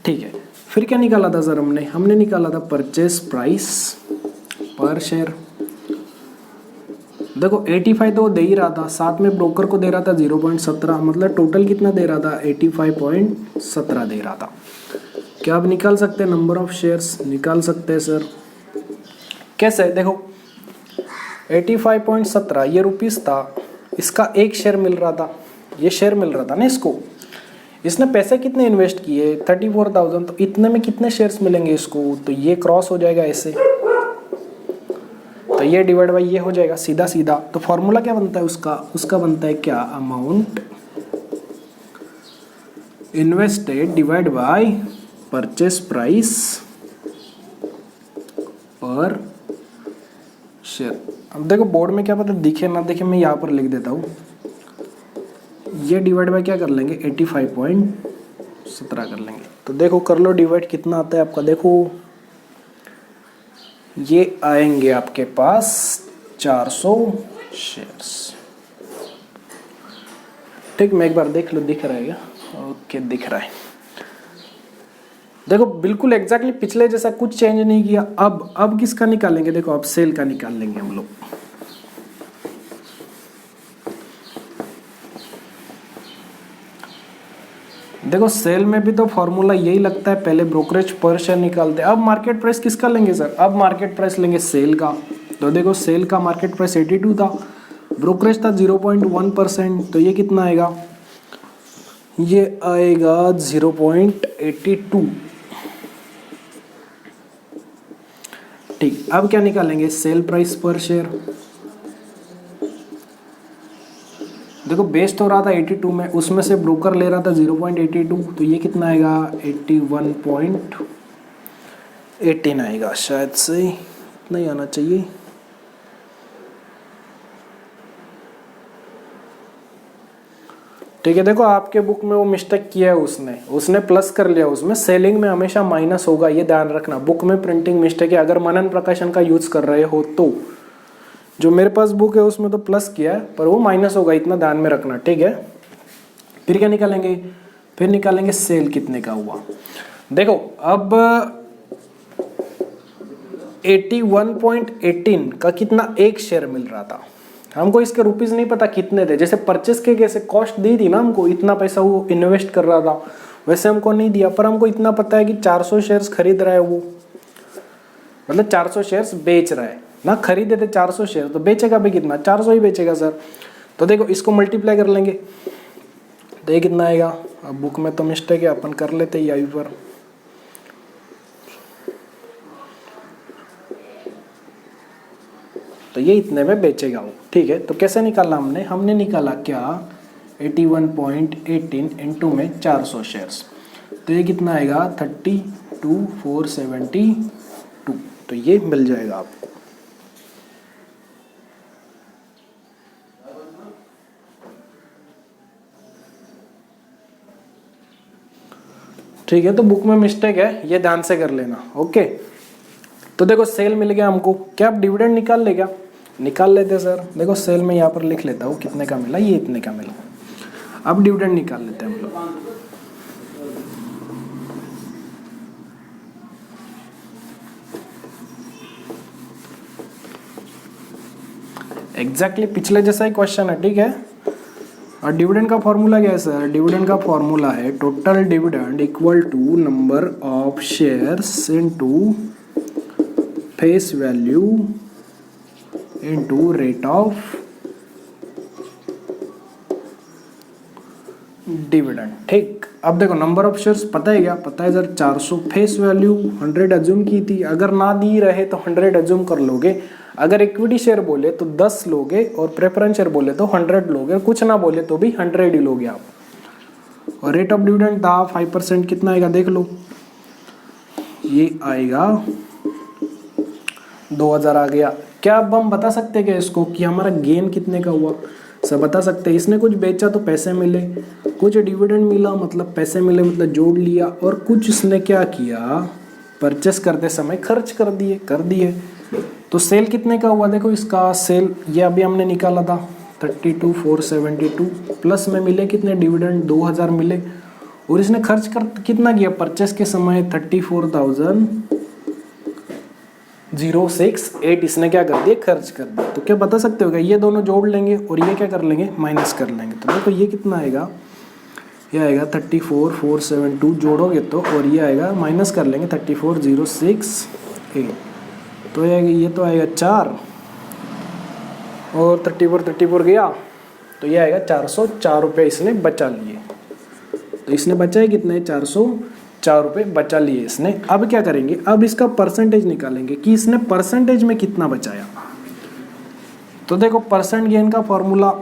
ठीक है, फिर क्या निकाला था सर हमने निकाला था परचेस प्राइस पर शेयर। देखो 85 तो दे ही रहा था, साथ में ब्रोकर को दे रहा था 0.17, मतलब टोटल कितना दे रहा था, 85.17 दे रहा था। क्या आप निकाल सकते हैं नंबर ऑफ शेयर्स, निकाल सकते हैं सर। कैसे, देखो 85.17 ये रुपीस था, इसका एक शेयर मिल रहा था, ये शेयर मिल रहा था ना इसको। इसने पैसे कितने इन्वेस्ट किए, 34,000, तो इतने में कितने शेयर्स मिलेंगे इसको, तो ये क्रॉस हो जाएगा ऐसे, तो ये डिवाइड बाई ये हो जाएगा सीधा सीधा। तो फॉर्मूला क्या बनता है उसका बनता है क्या, amount invested divide by purchase price पर शेयर। अब देखो बोर्ड में क्या पता दिखे ना दिखे, मैं यहाँ पर लिख देता हूँ, ये डिवाइड बाय क्या कर लेंगे, 85.17 कर लेंगे। तो देखो कर लो डिवाइड, कितना आता है आपका, देखो ये आएंगे आपके पास 400 शेयर्स। ठीक, मैं एक बार देख लो, दिख रहा है क्या, ओके दिख रहा है। देखो बिल्कुल एग्जैक्टली पिछले जैसा कुछ चेंज नहीं किया। अब किसका निकालेंगे, देखो अब सेल का निकाल लेंगे हम लोग। देखो सेल में भी तो फॉर्मूला यही लगता है, पहले ब्रोकरेज पर शेयर निकालते हैं। अब मार्केट प्राइस किसका लेंगे सर, अब मार्केट प्राइस लेंगे सेल का। तो देखो सेल का मार्केट प्राइस 82 था, ब्रोकरेज था 0.1%, तो ये कितना आएगा, ये आएगा 0.82। ठीक, अब क्या निकालेंगे, सेल प्राइस पर शेयर। देखो बेस तो रहा था 82 में, उसमें से ब्रोकर ले रहा था 0.82, तो ये कितना आएगा 81.18 आएगा, शायद से इतना ही आना चाहिए। ठीक है, देखो आपके बुक में वो मिस्टेक किया है, उसने प्लस कर लिया, उसमें सेलिंग में हमेशा माइनस होगा, ये ध्यान रखना। बुक में प्रिंटिंग मिस्टेक है, अगर मनन प्रकाशन का यूज कर रहे हो तो। जो मेरे पास बुक है उसमें तो प्लस किया है, पर वो माइनस होगा, इतना ध्यान में रखना, ठीक है। फिर क्या निकालेंगे, फिर निकालेंगे सेल कितने का हुआ। देखो अब 81.18 का कितना, एक शेयर मिल रहा था हमको, इसके रुपीज नहीं पता कितने थे। जैसे परचेस के कैसे कॉस्ट दी थी ना हमको, इतना पैसा वो इन्वेस्ट कर रहा था, वैसे हमको नहीं दिया, पर हमको इतना पता है कि 400 शेयर्स खरीद रहा है वो, मतलब 400 शेयर्स बेच रहा है ना, खरीदे थे 400 शेयर, तो बेचेगा भी कितना, 400 ही बेचेगा सर। तो देखो इसको मल्टीप्लाई कर लेंगे, तो ये कितना आएगा। अब बुक में तो मिस्टेक है, अपन कर लेते हैं यहीं पर। तो ये इतने में बेचेगा वो, ठीक है। तो कैसे निकाला हमने निकाला क्या, 81.18 इंटू में 400 शेयर्स, तो ये कितना आएगा 32,472, तो ये मिल जाएगा आपको। ठीक है, तो बुक में मिस्टेक है, ये ध्यान से कर लेना, ओके। तो देखो सेल मिल गया हमको, क्या आप डिविडेंड निकाल ले, क्या निकाल लेते सर। देखो सेल में यहाँ पर लिख लेता हूँ कितने का मिला, ये इतने का मिला। अब डिविडेंड निकाल लेते हैं हम लोग। एग्जैक्टली पिछले जैसा ही क्वेश्चन है, ठीक है। और डिविडेंड का फॉर्मूला क्या है सर, डिविडेंड का फॉर्मूला है total dividend equal to number of shares into face value into rate of dividend. ठीक, अब देखो नंबर ऑफ शेयर्स पता है क्या, पता है सर 400, फेस वैल्यू 100 अज्यूम की थी, अगर ना दी रहे तो 100 अज्यूम कर लोगे, अगर इक्विटी शेयर बोले तो 10 लोगे, और प्रेफरेंस शेयर बोले तो 100 लोगे, कुछ ना बोले तो भी 100 ही लोगे आप। और रेट ऑफ डिविडेंड था 5%, कितना आएगा देख लो, ये आएगा 2000 आ गया। क्या अब हम बता सकते हैं क्या इसको कि हमारा गेन कितने का हुआ, सब बता सकते हैं। इसने कुछ बेचा तो पैसे मिले, कुछ डिविडेंड मिला मतलब पैसे मिले, मतलब जोड़ लिया, और कुछ इसने क्या किया, परचेस करते समय खर्च कर दिए। तो सेल कितने का हुआ, देखो इसका सेल ये अभी हमने निकाला था 32,472, प्लस में मिले कितने डिविडेंड 2000 मिले, और इसने खर्च कर कितना किया परचेस के समय 34,068 इसने क्या कर दिया, खर्च कर दिया। तो क्या बता सकते हो क्या, ये दोनों जोड़ लेंगे और ये क्या कर लेंगे, माइनस कर लेंगे। तो देखो ये कितना आएगा, ये आएगा 34,472 जोड़ोगे तो, और ये आएगा माइनस कर लेंगे 34,068, तो ये तो आएगा 4, और 34 गया, तो ये आएगा 404 रुपये इसने बचा लिए। तो इसने बचाए कितने, 404 रुपये बचा लिए इसने। अब क्या करेंगे, अब इसका परसेंटेज निकालेंगे कि इसने परसेंटेज में कितना बचाया। तो देखो परसेंट गेन का फॉर्मूला,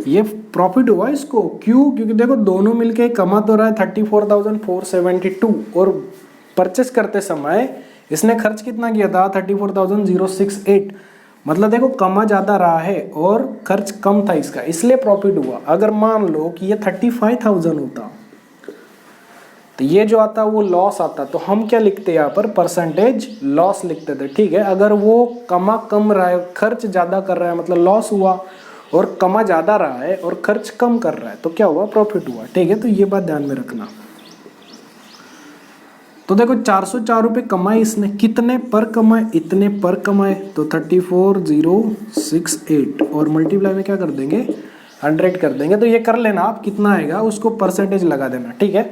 ये प्रॉफिट हुआ इसको, क्यों, क्योंकि देखो दोनों मिलके कमा तो रहा है 34,472, और परचेस करते समय इसने खर्च कितना किया था 34,068, मतलब देखो कमा ज़्यादा रहा है और खर्च कम था इसका, इसलिए प्रॉफिट हुआ। अगर मान लो कि ये 35,000 होता तो ये जो आता वो लॉस आता, तो हम क्या लिखते यहाँ पर, परसेंटेज लॉस लिखते थे, ठीक है। अगर वो कमा कम रहा है, खर्च ज़्यादा कर रहा है, मतलब लॉस हुआ, और कमा ज़्यादा रहा है और खर्च कम कर रहा है तो क्या हुआ, प्रॉफिट हुआ। ठीक है, तो ये बात ध्यान में रखना। तो देखो 404 रुपये कमाए इसने, कितने पर कमाए, इतने पर कमाए, तो 34068 और मल्टीप्लाई में क्या कर देंगे, 100 कर देंगे। तो ये कर लेना आप, कितना आएगा उसको परसेंटेज लगा देना। ठीक है,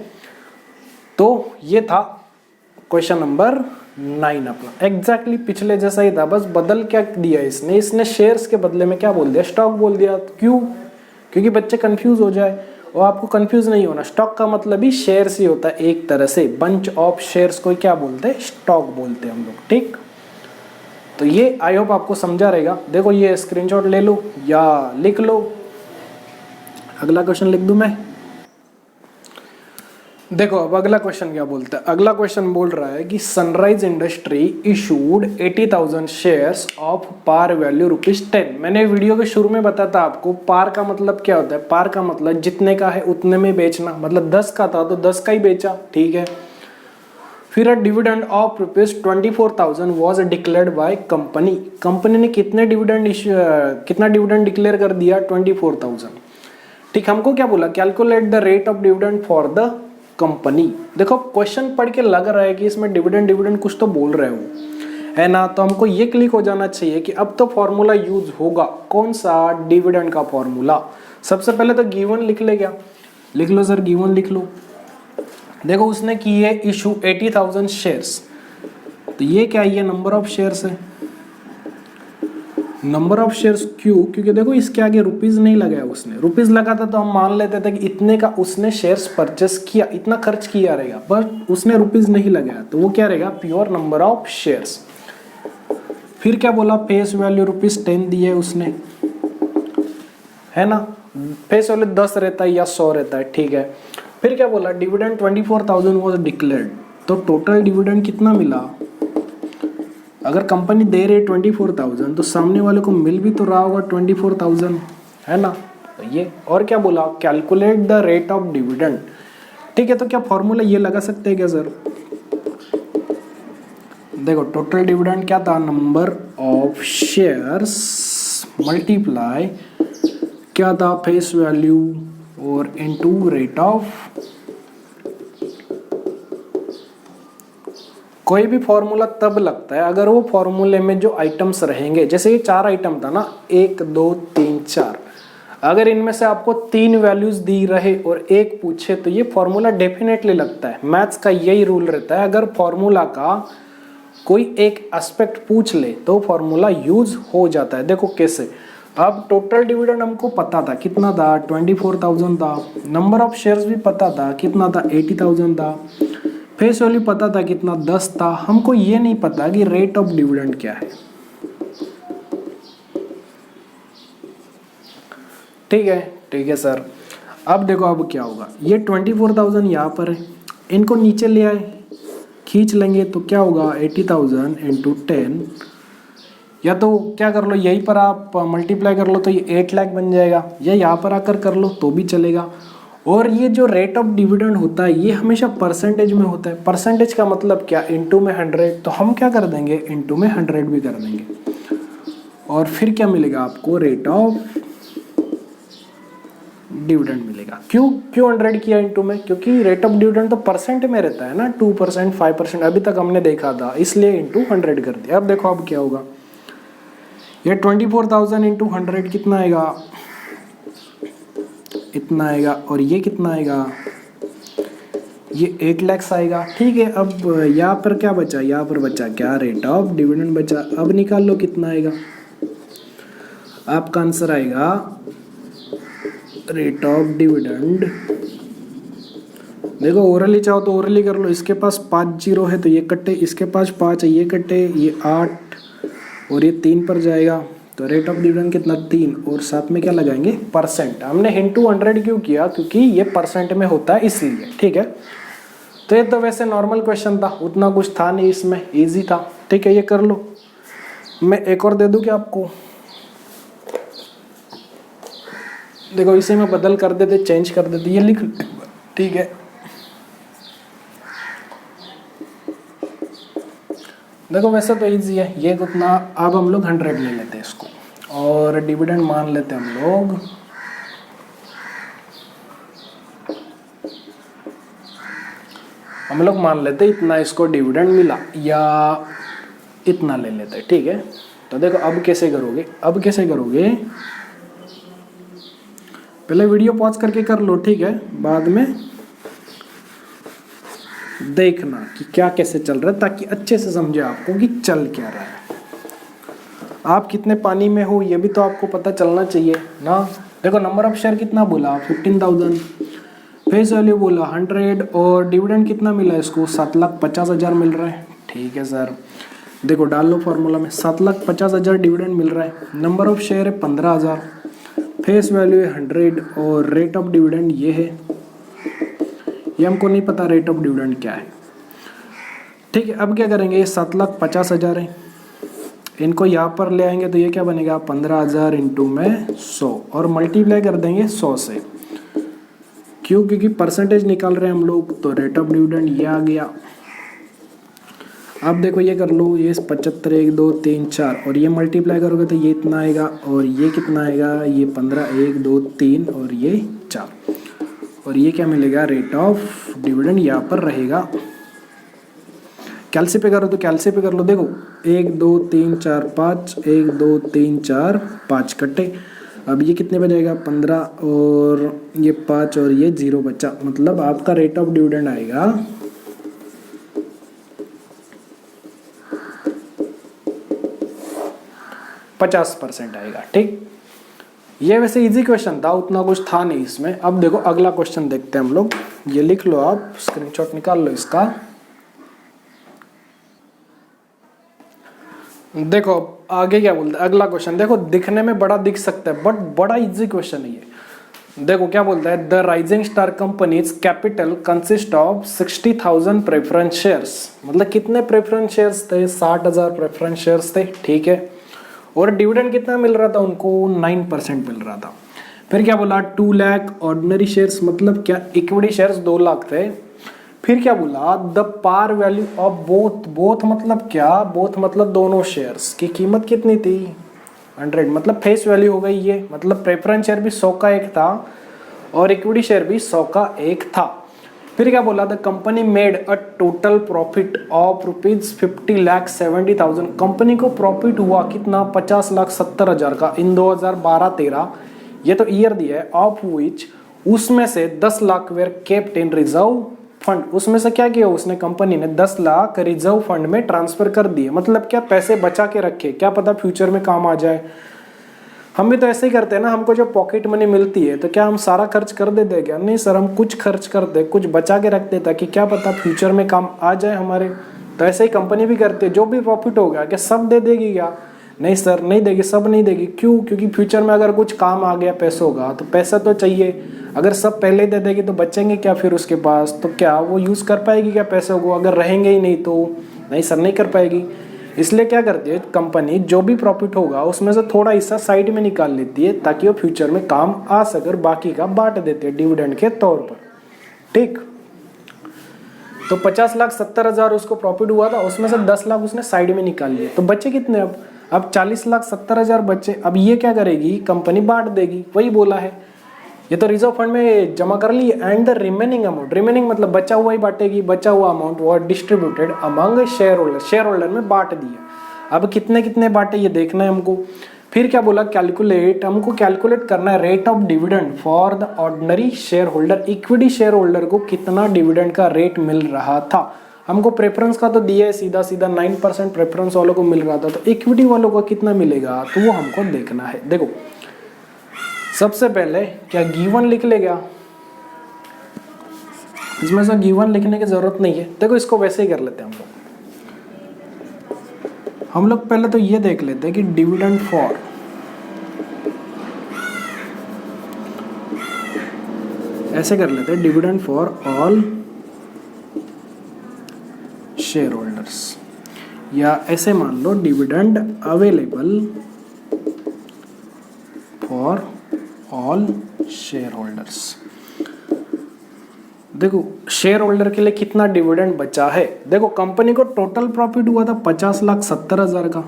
तो ये था क्वेश्चन नंबर 9 अपना, एग्जैक्टली पिछले जैसा ही था, बस बदल क्या दिया इसने शेयर्स के बदले में क्या बोल दिया, स्टॉक बोल दिया। क्यों, क्योंकि बच्चे कंफ्यूज हो जाए, और आपको कंफ्यूज नहीं होना। स्टॉक का मतलब ही शेयर्स ही होता है एक तरह से, बंच ऑफ शेयर्स को क्या बोलते हैं, स्टॉक बोलते हैं हम लोग। ठीक, तो ये आई होप आपको समझा रहेगा। देखो ये स्क्रीनशॉट ले लो या लिख लो, अगला क्वेश्चन लिख दूं मैं। देखो अब अगला क्वेश्चन क्या बोलता है, अगला क्वेश्चन बोल रहा है कि sunrise industry issued 80,000 shares of par value ₹10। मैंने वीडियो के शुरू में बताया था आपको, पार का मतलब क्या होता है, पार का मतलब जितने का है उतने में बेचना, मतलब 10 का था तो 10 का ही बेचा। ठीक है, फिर dividend of ₹24,000 was declared by company, company ने कितना डिविडेंड डिक्लेयर कर दिया, 24,000। ठीक, हमको क्या बोला, calculate the rate of dividend for the company. देखो क्वेश्चन पढ़ के लग रहा है कि इसमें डिविडेंड कुछ तो बोल रहे हो, है ना, तो हमको ये क्लिक हो जाना चाहिए कि अब तो फॉर्मूला यूज होगा। कौन सा, डिविडेंड का फॉर्मूला। सबसे पहले तो गिवन लिख ले, क्या लिख लो सर, गिवन लिख लो। देखो उसने की है इशू 80,000 शेयर्स, तो ये क्या है, ये नंबर ऑफ शेयर्स है। नंबर ऑफ शेयर्स क्यों, क्योंकि देखो इसके आगे रुपीज नहीं लगाया उसने, रुपीज लगाता तो हम मान लेते थे कि इतने का उसने शेयर्स परचेस किया, इतना खर्च किया रहेगा, पर उसने रुपीज नहीं लगाया, तो वो क्या रहेगा, प्योर नंबर ऑफ शेयर्स। फिर क्या बोला, फेस वैल्यू ₹10 दिए उसने, है ना, फेस वैल्यू 10 रहता है या 100 रहता है। ठीक है, फिर क्या बोला, डिविडेंड 24,000 वॉज डिक्लेयर्ड, तो टोटल डिविडेंड कितना मिला। अगर कंपनी दे रही 24,000 तो सामने वाले को मिल भी तो रहा होगा 24,000, है ना। तो ये और क्या बोला, calculate the rate of dividend. ठीक है, तो क्या फॉर्मूला ये लगा सकते हैं क्या सर, देखो टोटल डिविडेंड क्या था, नंबर ऑफ शेयर्स मल्टीप्लाई क्या था, फेस वैल्यू और इनटू रेट ऑफ। कोई भी फॉर्मूला तब लगता है अगर वो फॉर्मूले में जो आइटम्स रहेंगे, जैसे ये 4 आइटम था ना, 1 2 3 4, अगर इनमें से आपको 3 वैल्यूज दी रहे और एक पूछे तो ये फॉर्मूला डेफिनेटली लगता है। मैथ्स का यही रूल रहता है, अगर फॉर्मूला का कोई एक एस्पेक्ट पूछ ले तो फॉर्मूला यूज हो जाता है। देखो कैसे, अब टोटल डिविडेंड हमको पता था कितना था, 24,000 था, नंबर ऑफ शेयर्स भी पता था कितना था, 80,000 था, फेस वैल्यू पता था कितना, 10 था। हमको ये नहीं पता कि रेट ऑफ डिविडेंड क्या है। ठीक है सर। अब देखो अब क्या होगा, ये 24,000 यहाँ पर है, इनको नीचे ले आए, खींच लेंगे तो क्या होगा, 80,000 इंटू 10, या तो क्या कर लो, यहीं पर आप मल्टीप्लाई कर लो तो ये 8 लाख बन जाएगा, या यहाँ पर आकर कर लो तो भी चलेगा। और ये जो रेट ऑफ डिविडेंड होता है ये हमेशा परसेंटेज में होता है। परसेंटेज का मतलब क्या, इनटू में 100, तो हम क्या कर देंगे, इनटू में 100 भी कर देंगे, और फिर क्या मिलेगा आपको, रेट ऑफ डिविडेंड मिलेगा। क्यों 100 किया इनटू में, क्योंकि रेट ऑफ डिविडेंड तो परसेंट में रहता है ना, 2%, 5% अभी तक हमने देखा था, इसलिए इनटू 100 कर दिया। अब देखो अब क्या होगा, ये 24,000 इंटू 100 कितना आएगा, इतना आएगा, और ये कितना आएगा, ये 8 लाख आएगा। ठीक है, अब यहाँ पर क्या बचा, यहाँ पर बचा क्या, रेट ऑफ डिविडेंड बचा। अब निकाल लो कितना आएगा, आपका आंसर आएगा रेट ऑफ डिविडेंड। देखो ओरली चाहो तो ओरली कर लो, इसके पास 5 जीरो है तो ये कट्टे, इसके पास 5 है ये कट्टे, ये 8 और ये 3 पर जाएगा, तो रेट ऑफ डिविडेंड कितना, 3, और साथ में क्या लगाएंगे, परसेंट। हमने इंटू 100 क्यों किया, क्योंकि ये परसेंट में होता है इसलिए। ठीक है, तो ये तो वैसे नॉर्मल क्वेश्चन था, उतना कुछ था नहीं इसमें, इजी था। ठीक है, ये कर लो। मैं एक और दे दूं क्या आपको, देखो इसे मैं बदल कर देते, चेंज कर देते, ये लिख। ठीक है, देखो वैसे तो इजी है ये, उतना अब हम लोग 100 ले लेते हैं इसको, और डिविडेंड मान लेते हैं हम लोग मान लेते इतना इसको डिविडेंड मिला या इतना ले लेते, ठीक है। तो देखो अब कैसे करोगे, पहले वीडियो पॉज करके कर लो, ठीक है, बाद में देखना कि क्या कैसे चल रहा है, ताकि अच्छे से समझे आपको कि चल क्या रहा है। आप कितने पानी में हो ये भी तो आपको पता चलना चाहिए ना। देखो नंबर ऑफ शेयर कितना बोला, 15,000, फेस वैल्यू बोला 100, और डिविडेंड कितना मिला इसको, 7,50,000 मिल रहा है, ठीक है सर। देखो डाल लो फॉर्मूला में, 7,50,000 डिविडेंड मिल रहा है, नंबर ऑफ शेयर है 15,000, फेस वैल्यू है 100, और रेट ऑफ डिविडेंड ये है, ये हमको नहीं पता रेट ऑफ डिविडेंड क्या है, ठीक है। अब क्या करेंगे, ये 7,50,000 है, इनको यहाँ पर ले आएंगे तो ये क्या बनेगा, 15,000 इंटू में 100, और मल्टीप्लाई कर देंगे 100 से। क्यों, क्योंकि परसेंटेज निकाल रहे हैं हम लोग, तो रेट ऑफ डिविडेंड ये आ गया। अब देखो ये कर लो, ये 75, 1 2 3 4, और ये मल्टीप्लाई करोगे तो ये इतना आएगा, और ये कितना आएगा, ये 15, 1 2 3, और ये 4, और ये क्या मिलेगा, रेट ऑफ डिविडेंड यहाँ पर रहेगा। कैलसी पे करो तो कैलसी पे कर लो, देखो 1 2 3 4 5, 1 2 3 4 5 कट्टे, अब ये कितने बचेगा, 15, और ये 5, और ये 0 बचा, मतलब आपका रेट ऑफ डिविडेंड आएगा 50% आएगा, ठीक। ये वैसे इजी क्वेश्चन था, उतना कुछ था नहीं इसमें। अब देखो अगला क्वेश्चन देखते हैं हम लोग, ये लिख लो, आप स्क्रीनशॉट निकाल लो इसका। देखो आगे क्या बोलता है अगला क्वेश्चन, देखो दिखने में बड़ा दिख सकता है बट बड़ा इजी क्वेश्चन है ये। देखो क्या बोलता है, the rising star companies capital consist of 60,000 preference shares, मतलब कितने प्रेफरेंस शेयर्स थे, 60,000 प्रेफरेंस शेयर्स थे, ठीक है। और डिविडेंड कितना मिल रहा था उनको, 9% मिल रहा था। फिर क्या बोला, 2 लाख ऑर्डिनरी शेयर्स, मतलब क्या, इक्विटी शेयर्स 2 लाख थे। फिर क्या बोला, the par value of both मतलब क्या, बोथ मतलब दोनों शेयर्स की कीमत कितनी थी, 100, मतलब फेस वैल्यू हो गई ये, मतलब प्रेफरेंस शेयर भी 100 का एक था और इक्विटी शेयर भी 100 का एक था। फिर क्या बोला, the company made a total profit of ₹50,70,000, company को प्रॉफिट हुआ कितना, 50,70,000 का इन 2012-13, ये तो ईयर दिया है, ऑफ विच उसमें से 10 lakh were kept in reserve fund, उसमें से क्या किया उसने, कंपनी ने 10 लाख रिजर्व फंड में ट्रांसफर कर दिए, मतलब क्या, पैसे बचा के रखे, क्या पता फ्यूचर में काम आ जाए। हम भी तो ऐसे ही करते हैं ना, हमको जब पॉकेट मनी मिलती है तो क्या हम सारा खर्च कर देते क्या, नहीं सर, हम कुछ खर्च करते, कुछ बचा के रखते ताकि क्या पता फ्यूचर में काम आ जाए हमारे। तो ऐसे ही कंपनी भी करती है, जो भी प्रॉफिट होगा क्या सब दे देगी क्या, नहीं सर नहीं देगी, सब नहीं देगी। क्यों, क्योंकि फ्यूचर में अगर कुछ काम आ गया पैसों का तो पैसा तो चाहिए, अगर सब पहले दे देगी तो बचेंगे क्या फिर उसके पास, तो क्या वो यूज़ कर पाएगी क्या पैसों को, अगर रहेंगे ही नहीं तो नहीं सर नहीं कर पाएगी। इसलिए क्या करती है कंपनी, जो भी प्रॉफिट होगा उसमें से थोड़ा हिस्सा साइड में निकाल लेती है ताकि वो फ्यूचर में काम आ सके, और बाकी का बांट देते हैं डिविडेंड के तौर पर, ठीक। तो 50,70,000 उसको प्रॉफिट हुआ था, उसमें से 10 लाख उसने साइड में निकाल लिए, तो बचे कितने, अब 40,70,000 बचे। अब ये क्या करेगी, कंपनी बांट देगी, वही बोला है, ये तो रिजर्व फंड में जमा कर ली, and the remaining amount, remaining मतलब बचा हुआ ही बांटेगी, बचा हुआ अमाउंट वो distributed among share holder, share holder में बांट दिया। अब कितने कितने बांटे ये देखना है हमको। फिर क्या बोला, कैलकुलेट, हमको कैलकुलेट करना है rate of dividend for the ordinary share holder, equity share holder को कितना डिविडेंड का रेट मिल रहा था। हमको प्रेफरेंस का तो दिया है सीधा सीधा, 9% प्रेफरेंस वालों को मिल रहा था, तो इक्विटी वालों को कितना मिलेगा तो वो हमको देखना है। देखो सबसे पहले क्या गिवन लिख ले, क्या इसमें से गिवन लिखने की जरूरत नहीं है, देखो इसको वैसे ही कर लेते हैं हम लोग पहले तो ये देख लेते हैं कि डिविडेंड फॉर, ऐसे कर लेते हैं, dividend for all share holders, या ऐसे मान लो dividend available for all share holders. देखो शेयर होल्डर के लिए कितना डिविडेंड बचा है, देखो कंपनी को टोटल प्रॉफिट हुआ था 50,70,000 का,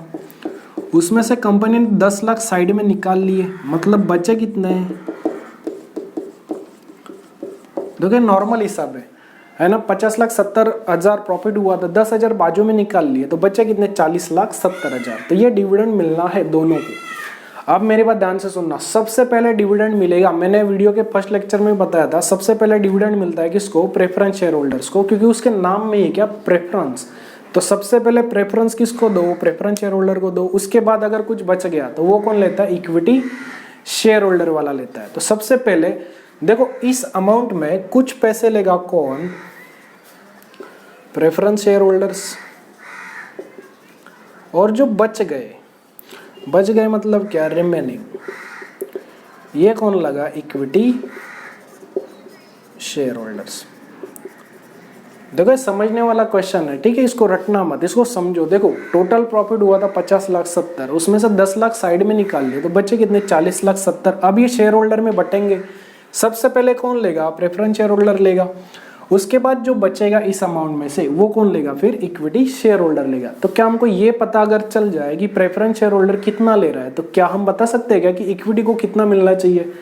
उसमें से कंपनी ने 10 लाख साइड में निकाल लिए, मतलब बचे कितने? देखो नॉर्मल हिसाब है ना, 50,70,000 प्रॉफिट हुआ था, 10,000 बाजू में निकाल लिए, तो बचे कितने? 40,70,000। तो ये डिविडेंड मिलना है दोनों को। अब मेरी बात ध्यान से सुनना, सबसे पहले डिविडेंड मिलेगा, मैंने वीडियो के फर्स्ट लेक्चर में बताया था, सबसे पहले डिविडेंड मिलता है किसको? प्रेफरेंस शेयर होल्डर्स को, क्योंकि उसके नाम में ही क्या? प्रेफरेंस। तो सबसे पहले प्रेफरेंस किसको दो? प्रेफरेंस शेयर होल्डर को दो। उसके बाद अगर कुछ बच गया तो वो कौन लेता है? इक्विटी शेयर होल्डर वाला लेता है। तो सबसे पहले देखो इस अमाउंट में कुछ पैसे लेगा कौन? Preference share holders. और जो बच गए मतलब क्या? रिमेनिंग, ये कौन लगा? Equity share holders. देखो ये समझने वाला क्वेश्चन है, ठीक है, इसको रटना मत, इसको समझो। देखो टोटल प्रॉफिट हुआ था 50,70,000, उसमें से 10 लाख साइड में निकाल लिए, तो बचे कितने? 40,70,000। अब ये शेयर होल्डर में बटेंगे। सबसे पहले कौन लेगा? प्रेफरेंस शेयर होल्डर लेगा। उसके बाद जो बचेगा इस अमाउंट में से वो कौन लेगा? फिर इक्विटी शेयर होल्डर लेगा। तो क्या हमको ये पता अगर चल जाए कि प्रेफरेंस शेयर होल्डर कितना ले रहा है, तो क्या हम बता सकते हैं क्या कि इक्विटी को कितना मिलना चाहिए?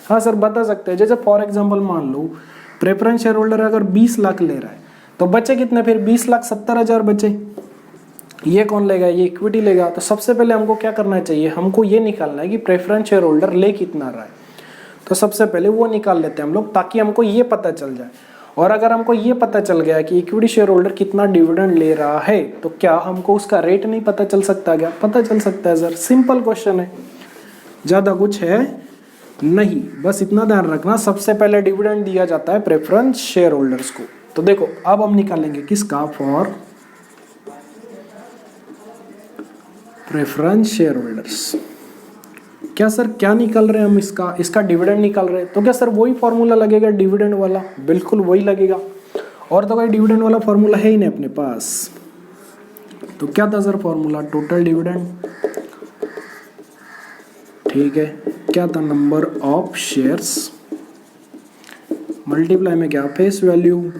हाँ सर बता सकते हैं। जैसे फॉर एग्जाम्पल मान लो प्रेफरेंस शेयर होल्डर अगर 20 लाख ले रहा है, तो बचे कितने? फिर 20,70,000 बचे। ये कौन लेगा? ये इक्विटी लेगा। तो सबसे पहले हमको क्या करना चाहिए? हमको ये निकालना है कि प्रेफरेंस शेयर होल्डर ले कितना रहा है। तो सबसे पहले वो निकाल लेते हैं हम लोग, ताकि हमको ये पता चल जाए। और अगर हमको ये पता चल गया कि इक्विटी शेयर होल्डर कितना डिविडेंड ले रहा है, तो क्या हमको उसका रेट नहीं पता चल सकता? क्या पता चल सकता है सर? सिंपल क्वेश्चन है, ज़्यादा कुछ है नहीं, बस इतना ध्यान रखना। सबसे पहले डिविडेंड दिया जाता है प्रेफरेंस शेयर होल्डर्स को। तो देखो अब हम निकालेंगे किसका? For preference share holders. क्या सर क्या निकाल रहे हैं हम? इसका डिविडेंड निकाल रहे हैं। तो क्या सर वही फॉर्मूला लगेगा डिविडेंड वाला? बिल्कुल वही लगेगा। और तो कोई डिविडेंड वाला फॉर्मूला है ही नहीं अपने पास। तो क्या था सर फॉर्मूला? टोटल डिविडेंड, ठीक है। क्या था? नंबर ऑफ शेयर्स मल्टीप्लाई में क्या? Face value.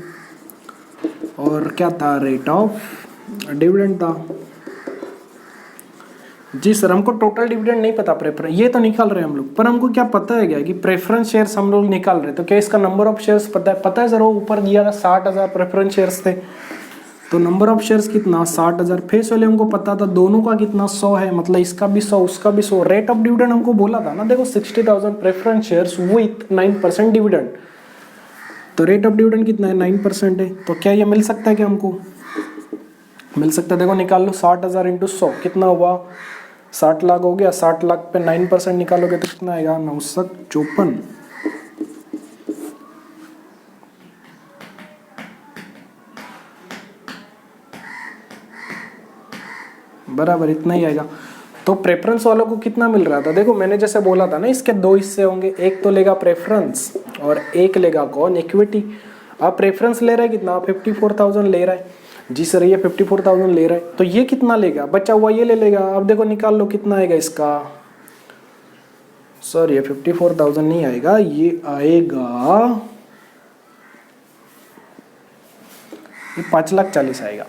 और क्या था? रेट ऑफ डिविडेंड था। जी सर हमको टोटल डिविडेंड नहीं पता, प्रेफरेंस ये तो निकाल रहे हैं हम लोग, पर हमको क्या पता है क्या कि प्रेफरेंस शेयर्स हम लोग निकाल रहे हैं। तो क्या इसका नंबर ऑफ शेयर्स पता है? पता है सर, वो ऊपर दिया था 60,000 प्रेफरेंस शेयर्स थे। तो नंबर ऑफ शेयर्स कितना? 60,000। फेस वैल्यू हमको पता था, दोनों का कितना? 100 है, मतलब इसका भी 100 उसका भी 100। रेट ऑफ डिविडेंड हमको बोला था ना, देखो 60,000 प्रेफरेंस शेयर्स विथ 9% डिविडेंड। तो रेट ऑफ डिविडेंड कितना है? 9% है। तो क्या ये मिल सकता है? क्या हमको मिल सकता है? देखो निकाल लो, 60,000 इंटू 100 कितना हुआ? 60 लाख हो गया। 60 लाख पे 9% निकालोगे तो कितना आएगा? 954। बराबर इतना ही आएगा। तो प्रेफरेंस वालों को कितना मिल रहा था? देखो मैंने जैसे बोला था ना, इसके दो हिस्से होंगे, एक तो लेगा प्रेफरेंस और एक लेगा कौन? इक्विटी। अब प्रेफरेंस ले रहा है कितना? 54,000 ले रहा है। जी सर ये 54,000 ले रहा है, तो ये कितना लेगा? बचा हुआ ये ले लेगा। अब देखो निकाल लो कितना आएगा इसका। सर ये 54,000 नहीं आएगा, ये आएगा, ये 5,40,000 आएगा।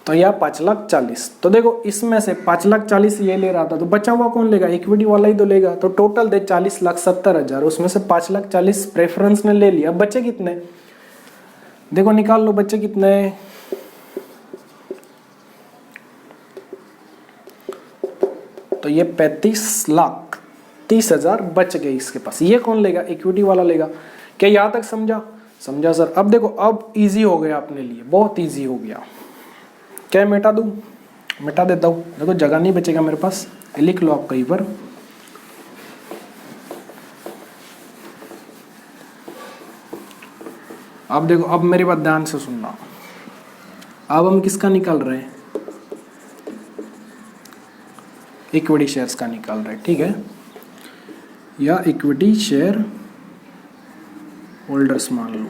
तो यह 5,40,000। तो देखो इसमें से 5,40,000 ये ले रहा था, तो बचा हुआ कौन लेगा? इक्विटी वाला ही तो लेगा। तो टोटल दे 40,70,000, उसमें से 5,40,000 प्रेफरेंस ने ले लिया। बचे कितने? देखो निकाल लो, बच्चे कितने? तो ये 35,30,000 बच गए इसके पास। ये कौन लेगा? इक्विटी वाला लेगा। क्या यहां तक समझा? समझा सर। अब देखो अब इजी हो गया अपने लिए, बहुत इजी हो गया। क्या मिटा दूं? मिटा देता हूं। देखो जगह नहीं बचेगा मेरे पास, लिख लो आप कहीं पर। अब देखो, अब मेरी बात ध्यान से सुनना। अब हम किसका निकाल रहे हैं? इक्विटी शेयर्स का निकाल रहे हैं, ठीक है, या इक्विटी शेयर होल्डर्स मान लो।